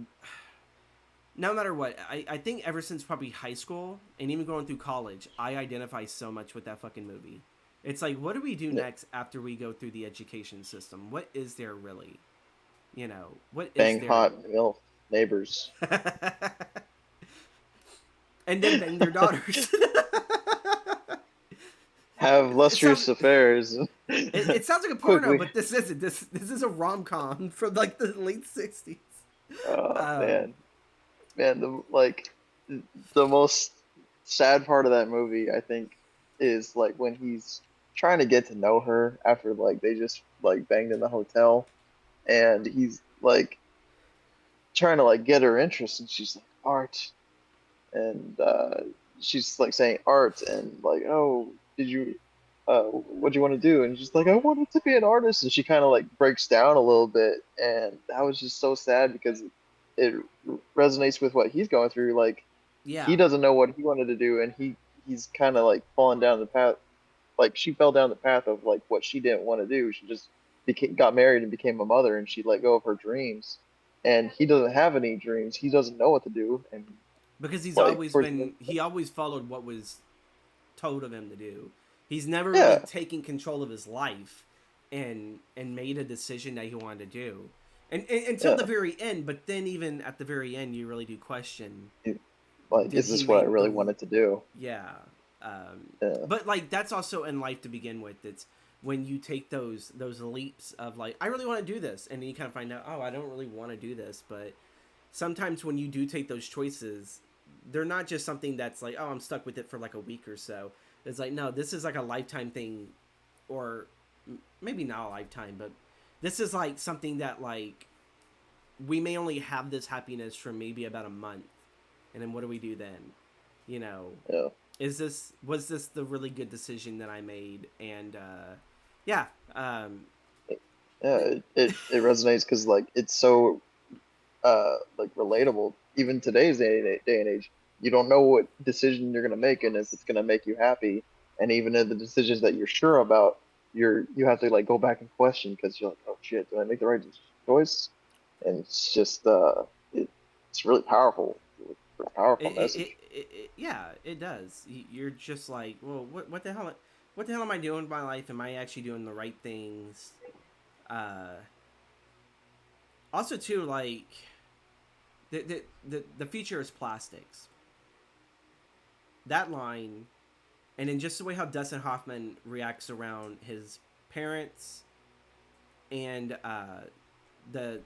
No matter what, I think ever since probably high school, and even going through college, I identify so much with that fucking movie. It's like, what do we do next after we go through the education system? What is there really? You know, what is there? Bang hot neighbors. And then bang their daughters. have It sounds lustrous affairs. it sounds like a porno, Quickly. but this isn't. This is a rom com from like the late '60s. Oh Um, man, man, the most sad part of that movie, I think, is like when he's trying to get to know her after like they just like banged in the hotel, and he's like trying to like get her interest, and she's like art, and she's like saying art, and like, oh, did you what do you want to do? And she's like, I wanted to be an artist, and she kind of like breaks down a little bit, and that was just so sad because it resonates with what he's going through. Like yeah, he doesn't know what he wanted to do, and he's kind of like falling down the path. Like she fell down the path of like what she didn't want to do. She just got married and became a mother, and she let go of her dreams. And he doesn't have any dreams. He doesn't know what to do, and because he's like always towards the been end, he always followed what was told of him to do. He's never really yeah, taken control of his life and made a decision that he wanted to do. And until the yeah. very end, but then even at the very end, you really do question: Like, did is he this what I make really the wanted to do? yeah? Um, Yeah, but like that's also in life to begin with. It's when you take those leaps of like I really want to do this, and then you kind of find out, oh, I don't really want to do this. But sometimes when you do take those choices, they're not just something that's like, oh, I'm stuck with it for like a week or so. It's like, no, this is like a lifetime thing, or maybe not a lifetime, but this is like something that like we may only have this happiness for maybe about a month, and then what do we do then? You know, yeah, was this the really good decision that I made? And yeah, um, yeah. It resonates because like it's so like relatable. Even today's day and age, you don't know what decision you're gonna make and if it's gonna make you happy. And even in the decisions that you're sure about, you have to like go back and question because you're like, oh shit, did I make the right choice? And it's just it's really powerful, really powerful message. yeah, it does. You're just like, well, what the hell am I doing with my life? Am I actually doing the right things? Uh, Also, too, like the future is plastics. That line, and then just the way how Dustin Hoffman reacts around his parents and the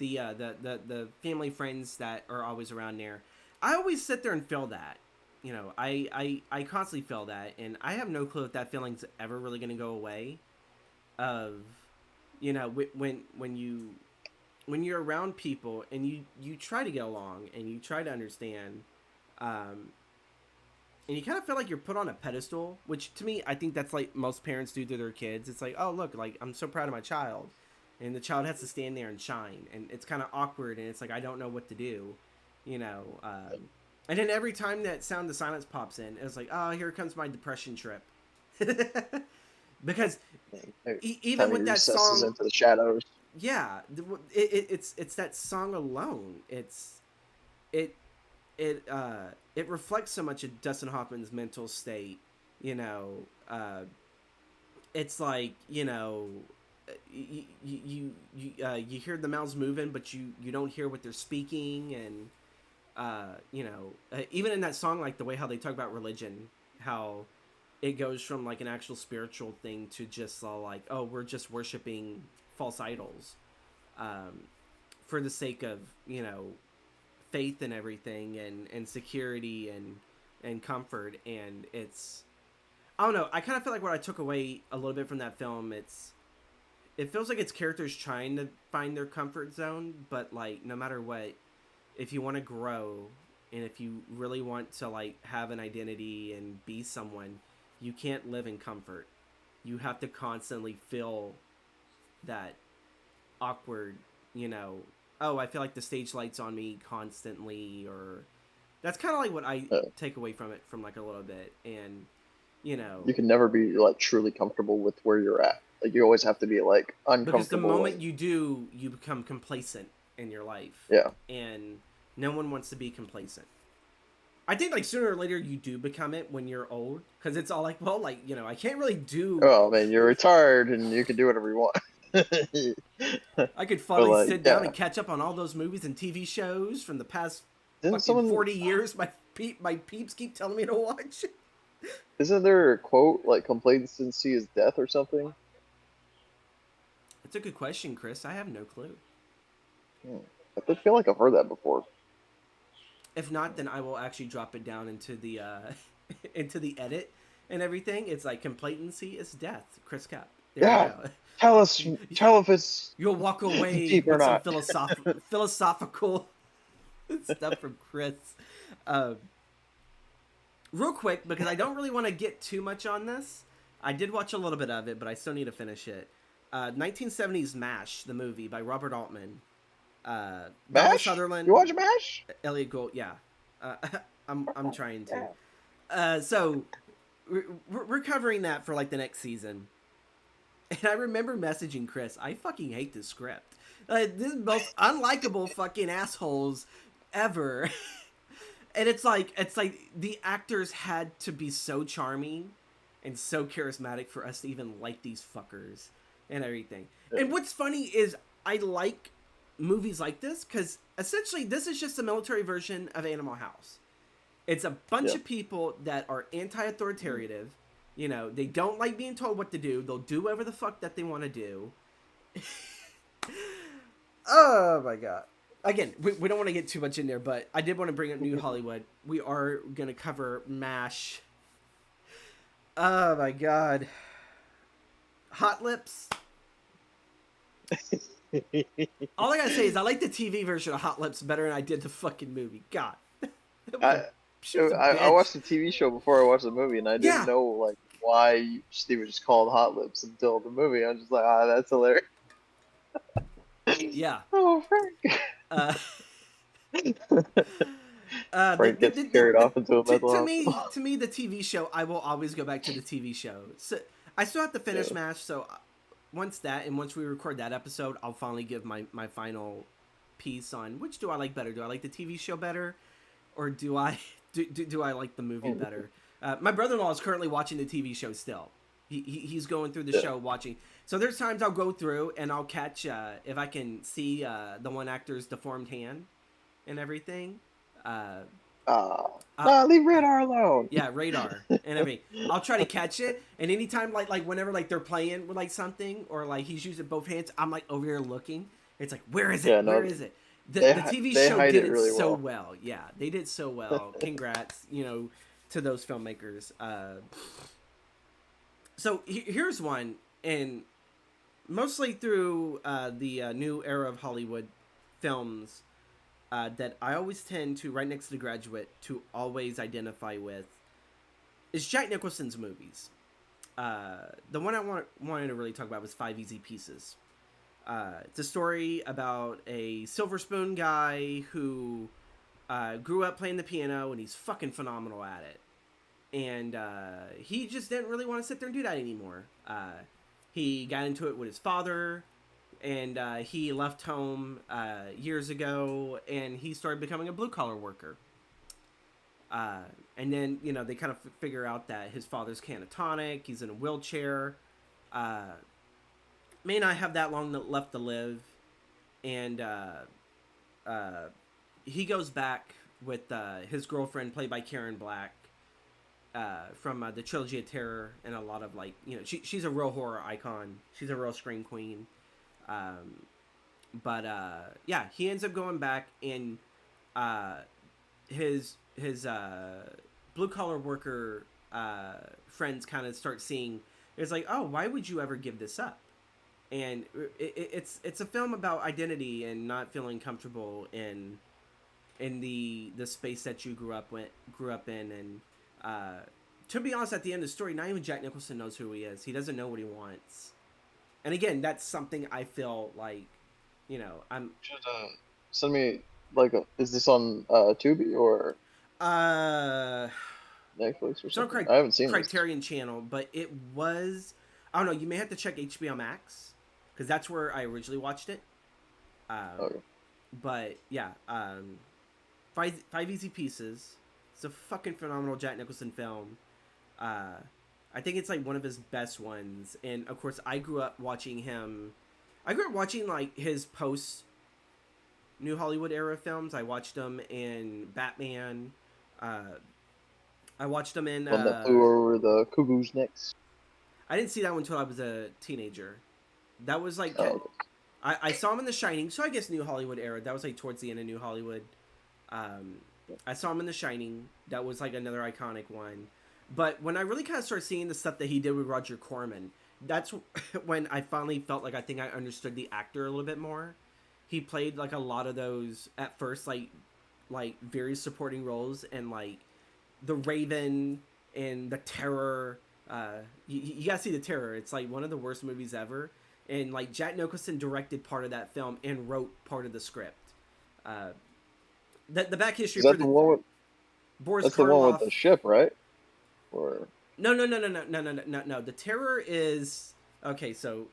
the family friends that are always around there. I always sit there and feel that. You know, I constantly feel that, and I have no clue if that feeling's ever really going to go away. Of, you know, when you're around people and you try to get along and you try to understand, um, and you kind of feel like you're put on a pedestal, which to me I think that's like most parents do to their kids. It's like, oh look, like I'm so proud of my child, and the child has to stand there and shine, and it's kind of awkward, and it's like I don't know what to do, you know. And then every time that Sound of Silence pops in, it's like, oh, here comes my depression trip, because even Time he with that recesses song, into the shadows. yeah, it's that song alone. It it reflects so much of Dustin Hoffman's mental state. You know, it's like, you know, you hear the mouths moving, but you don't hear what they're speaking, and you know, even in that song, like the way how they talk about religion, how it goes from like an actual spiritual thing to just like, oh, we're just worshiping false idols, um, for the sake of, you know, faith and everything, and security and comfort. And it's, I don't know, I kind of feel like what I took away a little bit from that film, it feels like it's characters trying to find their comfort zone, but like no matter what, if you want to grow and if you really want to like have an identity and be someone, you can't live in comfort. You have to constantly feel that awkward, you know, oh, I feel like the stage light's on me constantly, or that's kind of like what I Uh, take away from it from like a little bit. And, you know, you can never be like truly comfortable with where you're at. Like you always have to be like because the uncomfortable moment and you do, you become complacent in your life, yeah. and no one wants to be complacent. I think like sooner or later you do become it when you're old, because it's all like, well, like, you know, I can't really do. Oh man, you're retired and you can do whatever you want. But I could finally like, sit down yeah. and catch up on all those movies and TV shows from the past Didn't fucking someone 40 years. My peeps keep telling me to watch. Isn't there a quote like complacency is death or something? It's a good question, Chris. I have no clue. Hmm. I feel like I've heard that before. If not, then I will actually drop it down into the into the edit and everything. It's like complacency is death. Chris Cupp. There you Yeah, go. tell us, tell if it's You'll walk away deep or with some not. philosophical stuff from Chris. Uh, Real quick, because I don't really want to get too much on this. I did watch a little bit of it, but I still need to finish it. 1970s MASH, the movie by Robert Altman. Donald Mash? You Sutherland, watch Mash? Elliot Gould. Yeah, uh, I'm trying to. Yeah. So we're covering that for like the next season. And I remember messaging Chris. I fucking hate this script. This is the most unlikable fucking assholes ever. And it's like the actors had to be so charming and so charismatic for us to even like these fuckers and everything. And what's funny is I like movies like this because essentially this is just a military version of Animal House. It's a bunch Yeah. of people that are anti-authoritative. You know, they don't like being told what to do. They'll do whatever the fuck that they want to do. Oh my god. Again, we don't want to get too much in there, but I did want to bring up New Hollywood. We are going to cover MASH. Oh my god. Hot Lips. All I gotta say is I like the TV version of Hot Lips better than I did the fucking movie. God. I, She was a I bitch. watched the TV show before I watched the movie, and I didn't Yeah. know like why they were just called Hot Lips until the movie. I was just like, ah, that's hilarious. Yeah. Oh, Frank. Uh, Frank gets carried off into a mental to me, the TV show, I will always go back to the TV show. So I still have to finish hospital. MASH, so once we record that episode, I'll finally give my final piece on which do I like better. Do I like the TV show better, or do I do I like the movie Yeah. better? My brother-in-law is currently watching the TV show still. He's going through the Yeah. show watching. So there's times I'll go through and I'll catch if I can see the one actor's deformed hand and everything. Uh, Ah, uh, nah, leave Radar alone. yeah, radar and everything. I'll try to catch it, and anytime like whenever like they're playing with like something or like he's using both hands, I'm like over here looking. It's like where is it? Yeah, Where no, is it? The TV they show hide did it it really so well. well. Yeah, they did so well. Congrats, to those filmmakers. So here's one, and mostly through the new era of Hollywood films that I always tend to, right next to The Graduate, to always identify with is Jack Nicholson's movies. The one I wanted to really talk about was Five Easy Pieces. It's a story about a silver spoon guy who grew up playing the piano and he's fucking phenomenal at it. And he just didn't really want to sit there and do that anymore. He got into it with his father, and he left home years ago, and he started becoming a blue collar worker. And then they kind of figure out that his father's catatonic. He's in a wheelchair. May not have that long left to live, and uh, he goes back with his girlfriend, played by Karen Black, from the Trilogy of Terror, and a lot of she's a real horror icon. She's a real scream queen. But yeah, he ends up going back, and his blue collar worker friends kind of start seeing. It's like, oh, why would you ever give this up? And it's a film about identity and not feeling comfortable in the space that you grew up in. And to be honest, at the end of the story, not even Jack Nicholson knows who he is. He doesn't know what he wants. And again, that's something I feel like, I'm Should send me like is this on Tubi or uh Netflix or it's on something? I haven't seen this. Criterion Channel, but it was, I don't know. You may have to check HBO Max because that's where I originally watched it. Okay. But yeah, Five Easy Pieces. It's a fucking phenomenal Jack Nicholson film. I think it's like one of his best ones, and of course, I grew up watching him. I grew up watching like his post New Hollywood era films. I watched them in Batman, I watched them in. One that flew over the cuckoo's necks. I didn't see that one until I was a teenager. That was like Oh, I saw him in The Shining, so I guess New Hollywood era. That was like towards the end of New Hollywood. Um, I saw him in The Shining. That was like another iconic one. But when I really kind of started seeing the stuff that he did with Roger Corman, that's when I finally felt like I think I understood the actor a little bit more. He played like a lot of those at first, like very supporting roles, and like the Raven and the Terror. You gotta see the Terror. It's like one of the worst movies ever. And like Jack Nicholson directed part of that film and wrote part of the script. Uh, the back history is for that the the one with? Boris That's the one with Karloff. the ship, right? Or No. The Terror is okay. So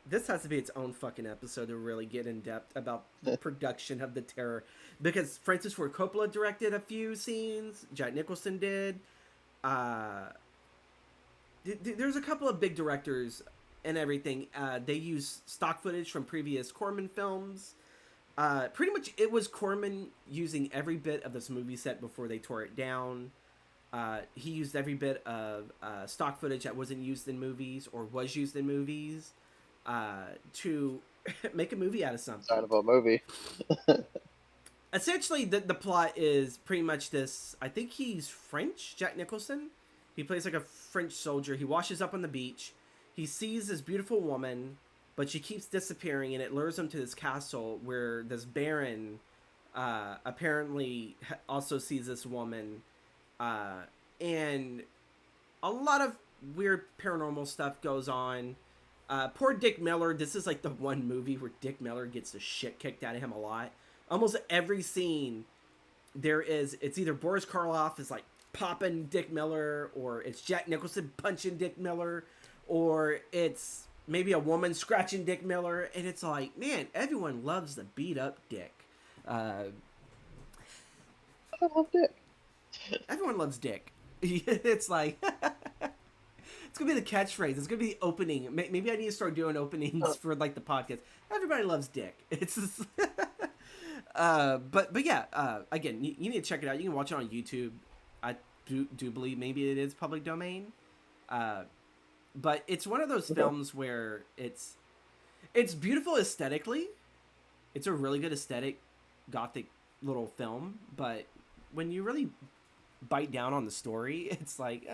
this has to be its own fucking episode to really get in depth about the production of the Terror, because Francis Ford Coppola directed a few scenes. Jack Nicholson did. Uh, there's a couple of big directors and everything. They use stock footage from previous Corman films. Pretty much, it was Corman using every bit of this movie set before they tore it down. He used every bit of stock footage that wasn't used in movies or was used in movies to make a movie out of kind something. of a movie. Essentially, the plot is pretty much this. I think he's French, Jack Nicholson. He plays like a French soldier. He washes up on the beach. He sees this beautiful woman, but she keeps disappearing, and it lures him to this castle where this baron apparently also sees this woman. And a lot of weird paranormal stuff goes on. Poor Dick Miller. This is like the one movie where Dick Miller gets the shit kicked out of him a lot. Almost every scene, it's either Boris Karloff is like popping Dick Miller, or it's Jack Nicholson punching Dick Miller, or it's maybe a woman scratching Dick Miller, and it's like, man, everyone loves the beat up Dick. I love Dick. Everyone loves Dick. It's like it's gonna be the catchphrase. It's gonna be the opening. Maybe I need to start doing openings for like the podcast. Everybody loves Dick. It's just but yeah. Again, you need to check it out. You can watch it on YouTube. I do believe maybe it is public domain. But it's one of those films where it's beautiful aesthetically. It's a really good aesthetic, gothic little film. But when you really bite down on the story, it's like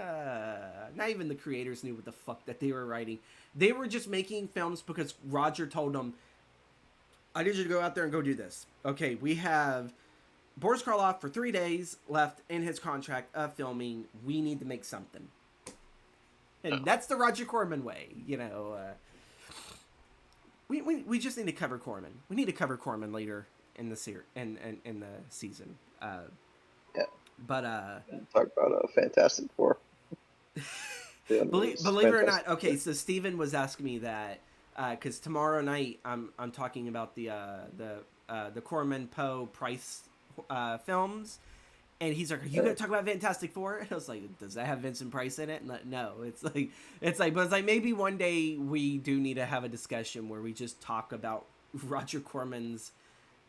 not even the creators knew what the fuck that they were writing. They were just making films because Roger told them, I need you to go out there and go do this. Okay, we have Boris Karloff for 3 days left in his contract of filming. We need to make something. And that's the Roger Corman way, you know. We just need to cover Corman. We need to cover Corman later in the in the season. Yeah. But talk about Fantastic Four. believe it or not, okay. So Steven was asking me that because tomorrow night I'm talking about the Corman Poe Price films, and he's like, "Are you gonna talk about Fantastic Four?" And I was like, "Does that have Vincent Price in it?" And no, but it's like maybe one day we do need to have a discussion where we just talk about Roger Corman's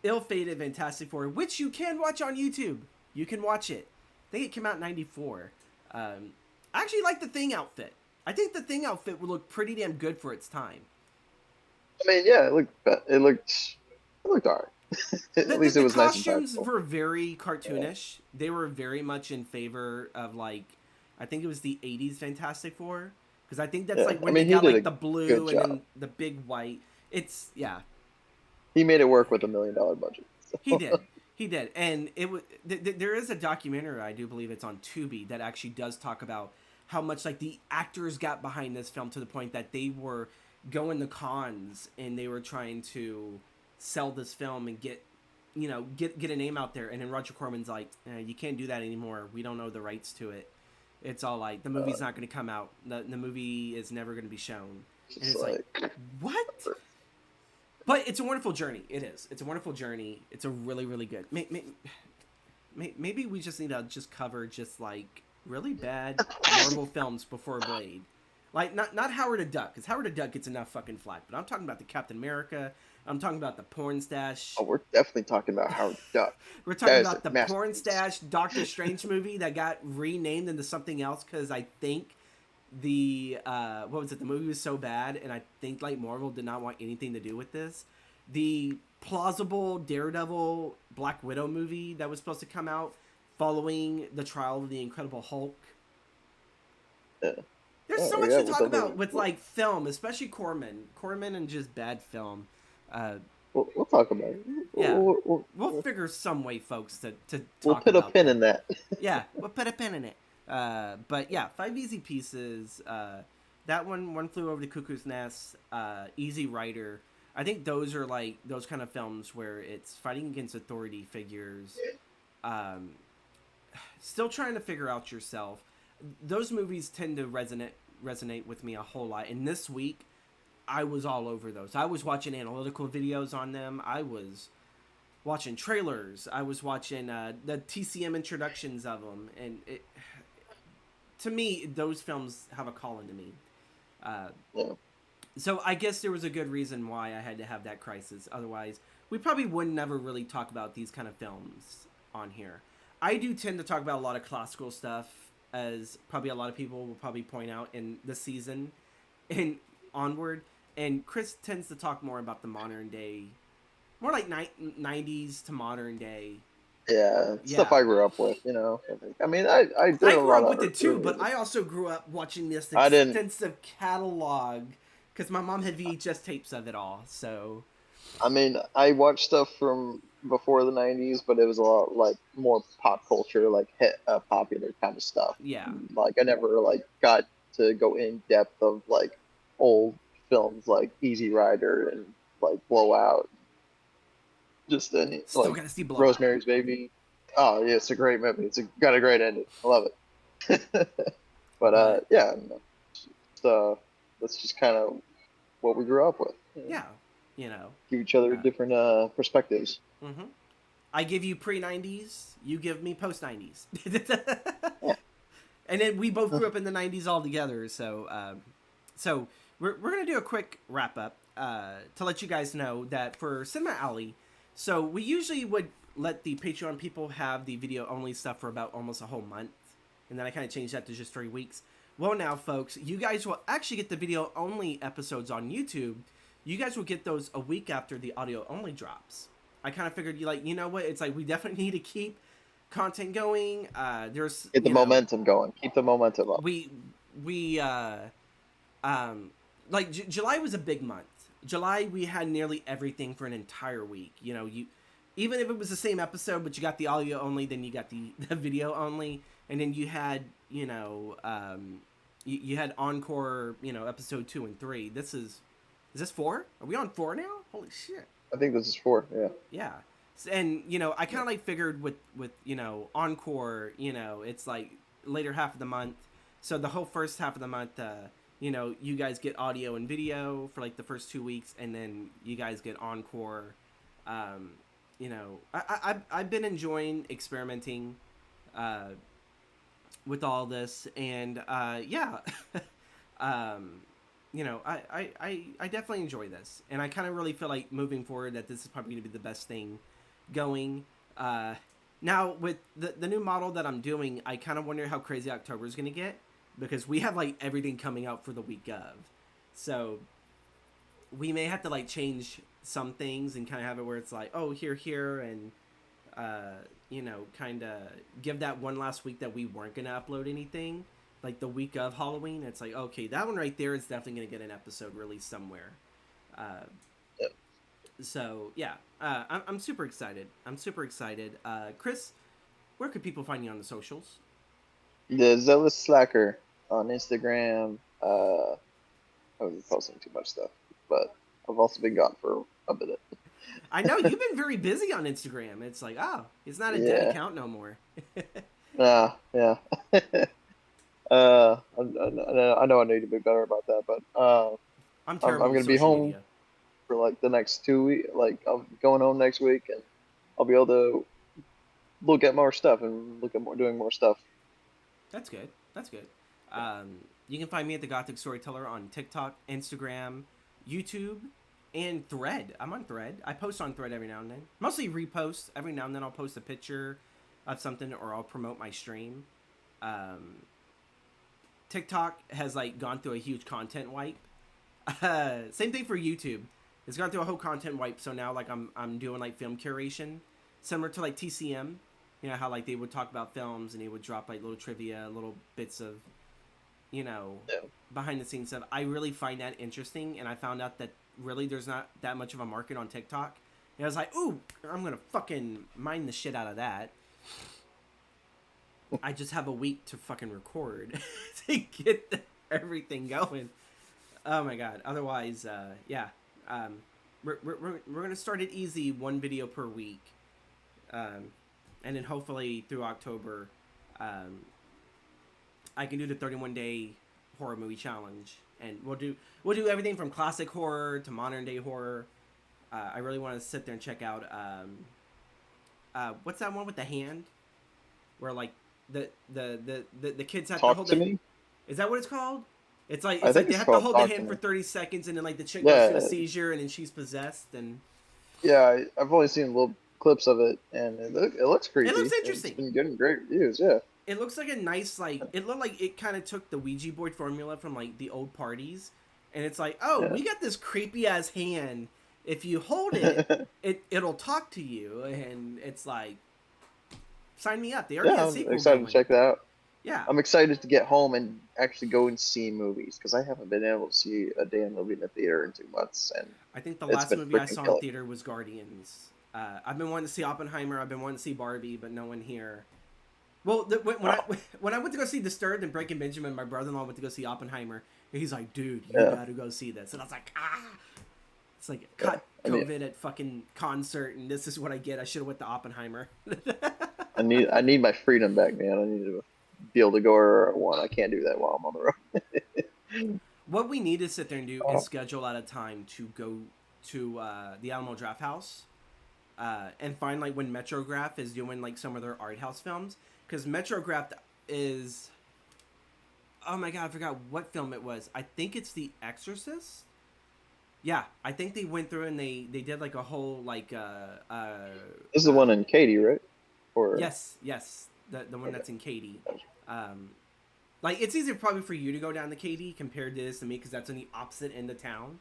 ill-fated Fantastic Four, which you can watch on YouTube. You can watch it. I think it came out in '94. I actually like the Thing outfit. I think the Thing outfit would look pretty damn good for its time. I mean, yeah, it looked alright. At least it was nice and costumes practical. were very cartoonish. Yeah. They were very much in favor of like, I think it was the '80s Fantastic Four, because I think that's like when they got like the blue and then the big white. It's He made it work with $1 million budget. So. He did, and it was. There is a documentary, I do believe it's on Tubi, that actually does talk about how much like the actors got behind this film to the point that they were going to cons and they were trying to sell this film and get a name out there. And then Roger Corman's like, you can't do that anymore. We don't know the rights to it. It's all like the movie's not going to come out. The movie is never going to be shown. And it's like what? But it's a wonderful journey. It is. It's a wonderful journey. It's a really, really good. Maybe we just need to just cover just like really bad Marvel films before Blade. Like not Howard the Duck, because Howard the Duck gets enough fucking flack. But I'm talking about the Captain America. I'm talking about the porn stash. Oh, we're definitely talking about Howard the Duck. We're talking That is a about the porn masterpiece. stash Doctor Strange movie that got renamed into something else because I think the what was it? The movie was so bad, and I think like Marvel did not want anything to do with this. The plausible Daredevil Black Widow movie that was supposed to come out following the trial of the Incredible Hulk. Yeah. There's so Oh much yeah, to with talk the about with like film, especially Corman and just bad film. Uh, we'll talk about it. yeah, We'll, we'll, we'll we'll, figure some way, folks, to we'll talk put a about pin that. in that. Yeah, we'll put a pin in it. But yeah, Five Easy Pieces. That one flew over the cuckoo's nest. Easy Rider. I think those are like those kind of films where it's fighting against authority figures. Um, Still trying to figure out yourself. Those movies tend to resonate with me a whole lot. And this week, I was all over those. I was watching analytical videos on them. I was watching trailers. I was watching the TCM introductions of them, and to me, those films have a call into me. Uh, Yeah. so I guess there was a good reason why I had to have that crisis. Otherwise, we probably would never really talk about these kind of films on here. I do tend to talk about a lot of classical stuff, as probably a lot of people will probably point out in the season and onward. And Chris tends to talk more about the modern day, more like 90s to modern day. Yeah, stuff Yeah. I grew up with, you know. I mean, I did I a grew lot up of with it too, early. but I also grew up watching this I didn't. extensive catalog because my mom had VHS tapes of it all. So, I mean, I watched stuff from before the '90s, but it was a lot like more pop culture, like hit popular kind of stuff. yeah. Like I never like got to go in depth of like old films like Easy Rider and like Blowout, just any Still like got to see Blowout. Rosemary's Baby. Oh yeah, it's a great movie. Got a great ending. I love it. But But, yeah, no, it's, that's just kind of what we grew up with. You know? yeah, you know. Give each other Uh, different perspectives. mm-hmm. I give you pre 90s, you give me post 90s. Yeah. And then we both grew up in the 90s all together. So we're going to do a quick wrap up to let you guys know that for Cinema Alley, so we usually would let the Patreon people have the video only stuff for about almost a whole month. And then I kind of changed that to just 3 weeks. Well, now, folks, you guys will actually get the video only episodes on YouTube. You guys will get those a week after the audio only drops. I kind of figured, you know what? It's like we definitely need to keep content going. There's, Get the momentum going. Keep the momentum up. we like July was a big month. July we had nearly everything for an entire week. You even if it was the same episode, but you got the audio only, then you got the video only, and then you had you had Encore, episode 2 and 3. Is this 4? Are we on 4 now? Holy shit! I think this is 4. Yeah. Yeah. And I kind of like figured with Encore, it's like later half of the month. So the whole first half of the month, you guys get audio and video for like the first 2 weeks, and then you guys get Encore. I've been enjoying experimenting with all this, and yeah. I definitely enjoy this, and I kind of really feel like moving forward that this is probably going to be the best thing going. Now with the new model that I'm doing, I kind of wonder how crazy October is going to get, because we have like everything coming out for the week of, so we may have to like change some things and kind of have it where it's like, oh, here, and kind of give that one last week that we weren't going to upload anything, like the week of Halloween. It's like, okay, that one right there is definitely going to get an episode released somewhere. Yep. So yeah, I'm super excited. Chris, where could people find you on the socials? The Zealous Slacker on Instagram. I wasn't posting too much stuff, but I've also been gone for a bit. I know you've been very busy on Instagram. It's like, oh, it's not a dead account no more. Yeah. I know I need to be better about that, but I'm I'm terrible gonna with be social home media. for like the next 2 weeks. Like I'm going home next week, and I'll be able to look at more stuff and look at doing more stuff. That's good. That's good. Um, You can find me at the Gothic Storyteller on TikTok, Instagram, YouTube, and Thread. I'm on Thread. I post on Thread every now and then. Mostly repost. Every now and then I'll post a picture of something or I'll promote my stream. TikTok has like gone through a huge content wipe. Same thing for YouTube. It's gone through a whole content wipe. So now like I'm doing like film curation, similar to like TCM. You know how like they would talk about films and they would drop like little trivia, little bits of, you know, Yeah. behind the scenes stuff. I really find that interesting, and I found out that really there's not that much of a market on TikTok. And I was like, ooh, I'm gonna fucking mine the shit out of that. I just have a week to fucking record to get everything going. Oh my god. Otherwise, yeah. We're gonna start it easy, one video per week, and then hopefully through October, I can do the 31-day horror movie challenge, and we'll do everything from classic horror to modern day horror. I really want to sit there and check out what's that one with the hand, where like the kids have to Talk hold to it. me. Is that what it's called? It's like I think they it's have to called hold the Talk to hand for Me. 30 seconds, and then like the chick goes Yeah, through a seizure, and then she's possessed, and yeah. I've only seen little clips of it, and it looks it looks creepy. It's interesting. been getting great reviews. Yeah. It looks like a nice like it looked like it kind of took the Ouija board formula from like the old parties, and it's like, oh, Yeah. we got this creepy ass hand. If you hold it, it'll talk to you, and it's like, sign me up. They already Yeah, have a I'm sequel excited to going. check that out. Yeah, I'm excited to get home and actually go and see movies because I haven't been able to see a damn movie in the theater in 2 months, and I think the it's last been movie I freaking saw in killing. theater was Guardians. I've been wanting to see Oppenheimer. I've been wanting to see Barbie, but no one here. Well, when I went to go see Disturbed and Breaking Benjamin, my brother-in-law went to go see Oppenheimer, and he's like, "Dude, you Yeah, gotta go see this." And I was like, "Ah!" It's like yeah. caught I mean, COVID at fucking concert, and this is what I get. I should have went to Oppenheimer. I need my freedom back, man. I need to be able to go wherever I want. I can't do that while I'm on the road. What we need to sit there and do is Oh, schedule out a time to go to the Alamo Draft House and find like when Metrograph is doing like some of their art house films, because Metrograph is, oh my god, I forgot what film it was. I think it's The Exorcist. Yeah, I think they went through and they did like a whole like this is the one in Katy, right? Or yes, the one okay. that's in Katy. Um, like it's easier probably for you to go down to Katy compared to this to me, because that's on the opposite end of town.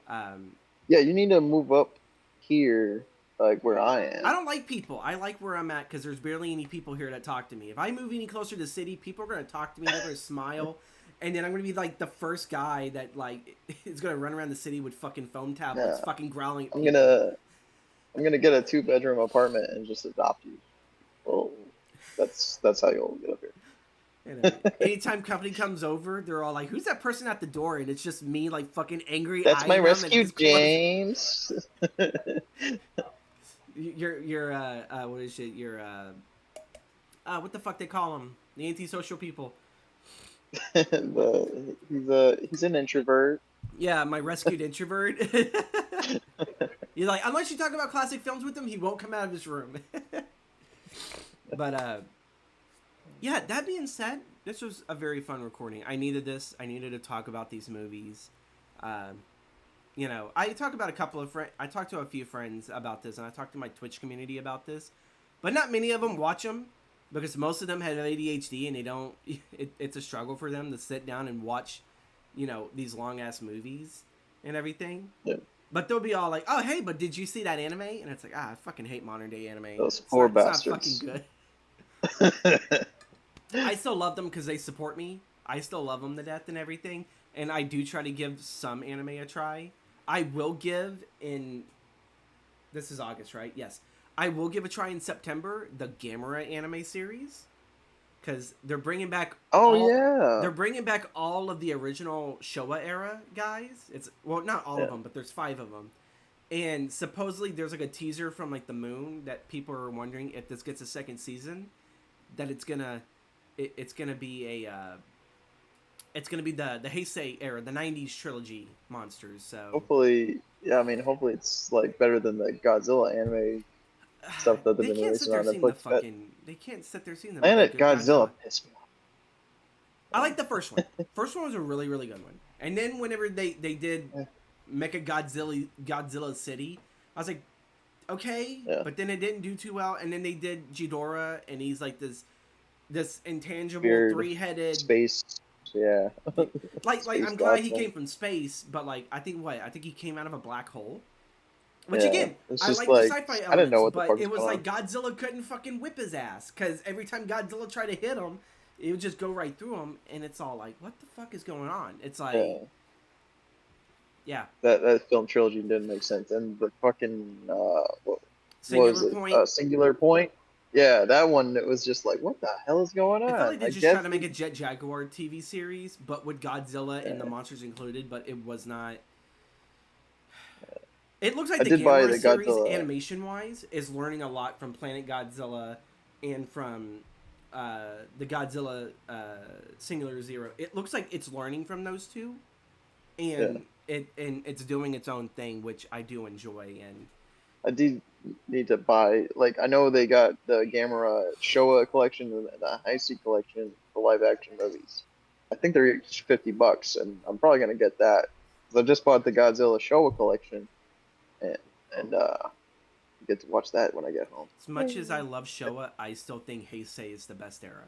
Um, Yeah, you need to move up here, like where I I am. don't like people. I like where I'm at because there's barely any people here that talk to me. If I move any closer to the city, people are gonna talk to me. They're gonna smile, and then I'm gonna be like the first guy that like is gonna run around the city with fucking foam tablets, Yeah, fucking growling at I'm people. gonna I'm gonna get a 2 bedroom apartment and just adopt you. Well, that's how you'll get up here. You know, anytime company comes over, they're all like, "Who's that person at the door?" And it's just me, like fucking angry That's my eyeing them and rescue, just close. James. You're what is it? You're what the fuck they call them? The antisocial people. He's an introvert. Yeah, my rescued introvert. You're like, unless you talk about classic films with him, he won't come out of his room. But yeah, that being said, this was a very fun recording. I needed this. I needed to talk about these movies. You know, I talked about I talked to a few friends about this, and I talked to my Twitch community about this, but not many of them watch them because most of them have ADHD and they don't. It's a struggle for them to sit down and watch, you know, these long ass movies and everything. Yeah, But they'll be all like, "Oh, hey, but did you see that anime?" And it's like, I fucking hate modern day anime. those poor It's not fucking bastards. good. I still love them because they support me. I still love them to death and everything. And I do try to give some anime a try. I will give in. This is August, right? Yes. I will give a try in September the Gamera anime series, because they're bringing back Oh all. yeah, They're bringing back all of the original Showa era guys. It's well, not all of yeah. them, but there's 5 of them. And supposedly there's like a teaser from like the moon that people are wondering if this gets a second season, that it's gonna be it's gonna be the Heisei era, the '90s trilogy monsters. So Hopefully, yeah. I mean, hopefully it's like better than the Godzilla anime stuff that they've they been can't sit releasing there on seeing the Netflix. But fucking. They can't sit there seeing the man, that Godzilla. Godzilla pissed me off. I like the first one. First one was a really really good one. And then whenever they did Yeah. Mecha Godzilla City, I was like, okay, Yeah. but then it didn't do too well. And then they did Ghidorah, and he's like this intangible Weird 3-headed. space. Yeah. Like Space I'm glad god he thing. came from space, but like I think he came out of a black hole. Which Yeah. again, It's I just like the like sci-fi I didn't elements, know what the but fuck it was was going on. like Godzilla couldn't fucking whip his ass because every time Godzilla tried to hit him, it would just go right through him, and it's all like, what the fuck is going on? It's like, Yeah. yeah, That film trilogy didn't make sense. And the fucking what was Singular it? Point. Singular Point. Yeah, that one. It was just like, what the hell is going It felt on? like they I just tried guess to make a Jet Jaguar TV series, but with Godzilla and the yeah. monsters included, but it was not. It looks like I the did buy Gamera the series, Godzilla. animation wise, is learning a lot from Planet Godzilla and from the Godzilla Singular Zero. It looks like it's learning from those two, Yeah, and it's doing its own thing, which I do enjoy. And I do need to buy. Like, I know they got the Gamera Showa collection and the Heisei collection for live action movies. I think they're each $50, and I'm probably gonna get that. 'Cause I just bought the Godzilla Showa collection, and and get to watch that when I get home. as much as I love Showa, I still think Heisei is the best era.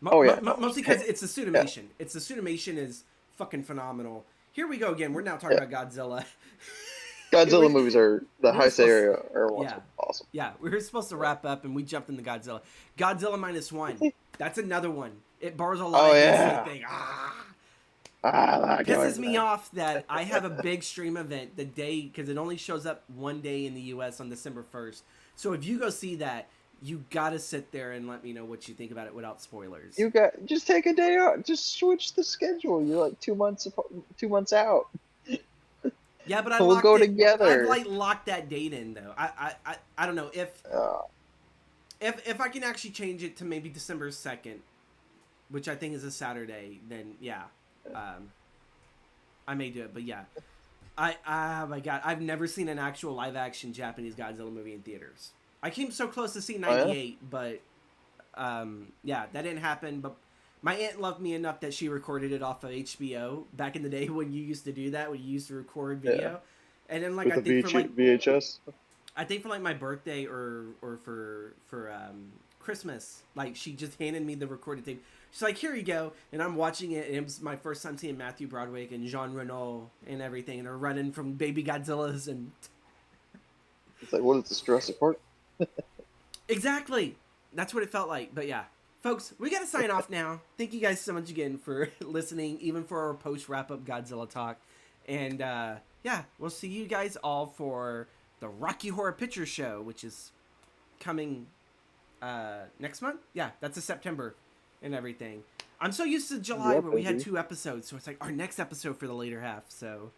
Oh yeah, no, Mostly because it's the yeah, Suitamation. It's the Suitamation is fucking phenomenal. Here we go again. We're now talking yeah. about Godzilla. Godzilla movies are the We were Heisei supposed, area are yeah, awesome. yeah. We were supposed to Yeah. wrap up, and we jumped into Godzilla. Godzilla minus one. That's another one. It borrows a lot Oh of Heisei yeah, thing. Ah, I like pisses it, me man. off that I have a big stream event the day because it only shows up one day in the U.S. on December 1st. So if you go see that, you gotta sit there and let me know what you think about it without spoilers. You got just take a day out. Just switch the schedule. You're like 2 months 2 months out. Yeah, but I We'll locked go it. I've together. like locked that date in though. I don't know Uh, if I can actually change it to maybe December 2nd, which I think is a Saturday. Then yeah, um, I may do it. But yeah, I oh my god, I've never seen an actual live action Japanese Godzilla movie in theaters. I came so close to seeing oh yeah. '98, but yeah, that didn't happen. But my aunt loved me enough that she recorded it off of HBO back in the day when you used to do that, when you used to record Yeah. video. And then like With the VHS. I think for like my birthday or for Christmas, like she just handed me the recorded tape. She's like, "Here you go," and I'm watching it, and it was my first time seeing Matthew Broderick and Jean Reno and everything, and they're running from baby Godzillas and It's like, what is the Jurassic Park? exactly, that's what it felt like. But yeah, folks, we gotta sign off now. Thank you guys so much again for listening, even for our post wrap up Godzilla talk, and yeah, we'll see you guys all for the Rocky Horror Picture Show, which is coming next month. Yeah, that's a September and everything. I'm so used to July Yeah, where we had baby. 2 episodes, so it's like our next episode for the later half. So,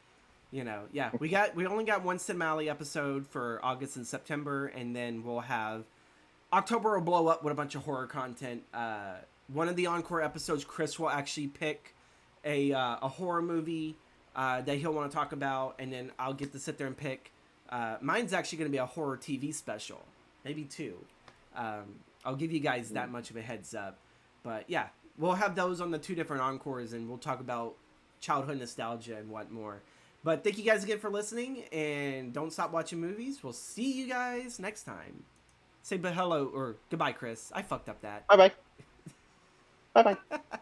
yeah, we only got one Cinemalle episode for August and September, and then we'll have October will blow up with a bunch of horror content. One of the Encore episodes, Chris will actually pick a horror movie that he'll want to talk about, and then I'll get to sit there and pick. Mine's actually going to be a horror TV special, maybe two. I'll give you guys that much of a heads up. But yeah, we'll have those on the two different encores, and we'll talk about childhood nostalgia and what more. But thank you guys again for listening, and don't stop watching movies. We'll see you guys next time. Say but hello or goodbye, Chris. I fucked up that. Bye bye. Bye bye.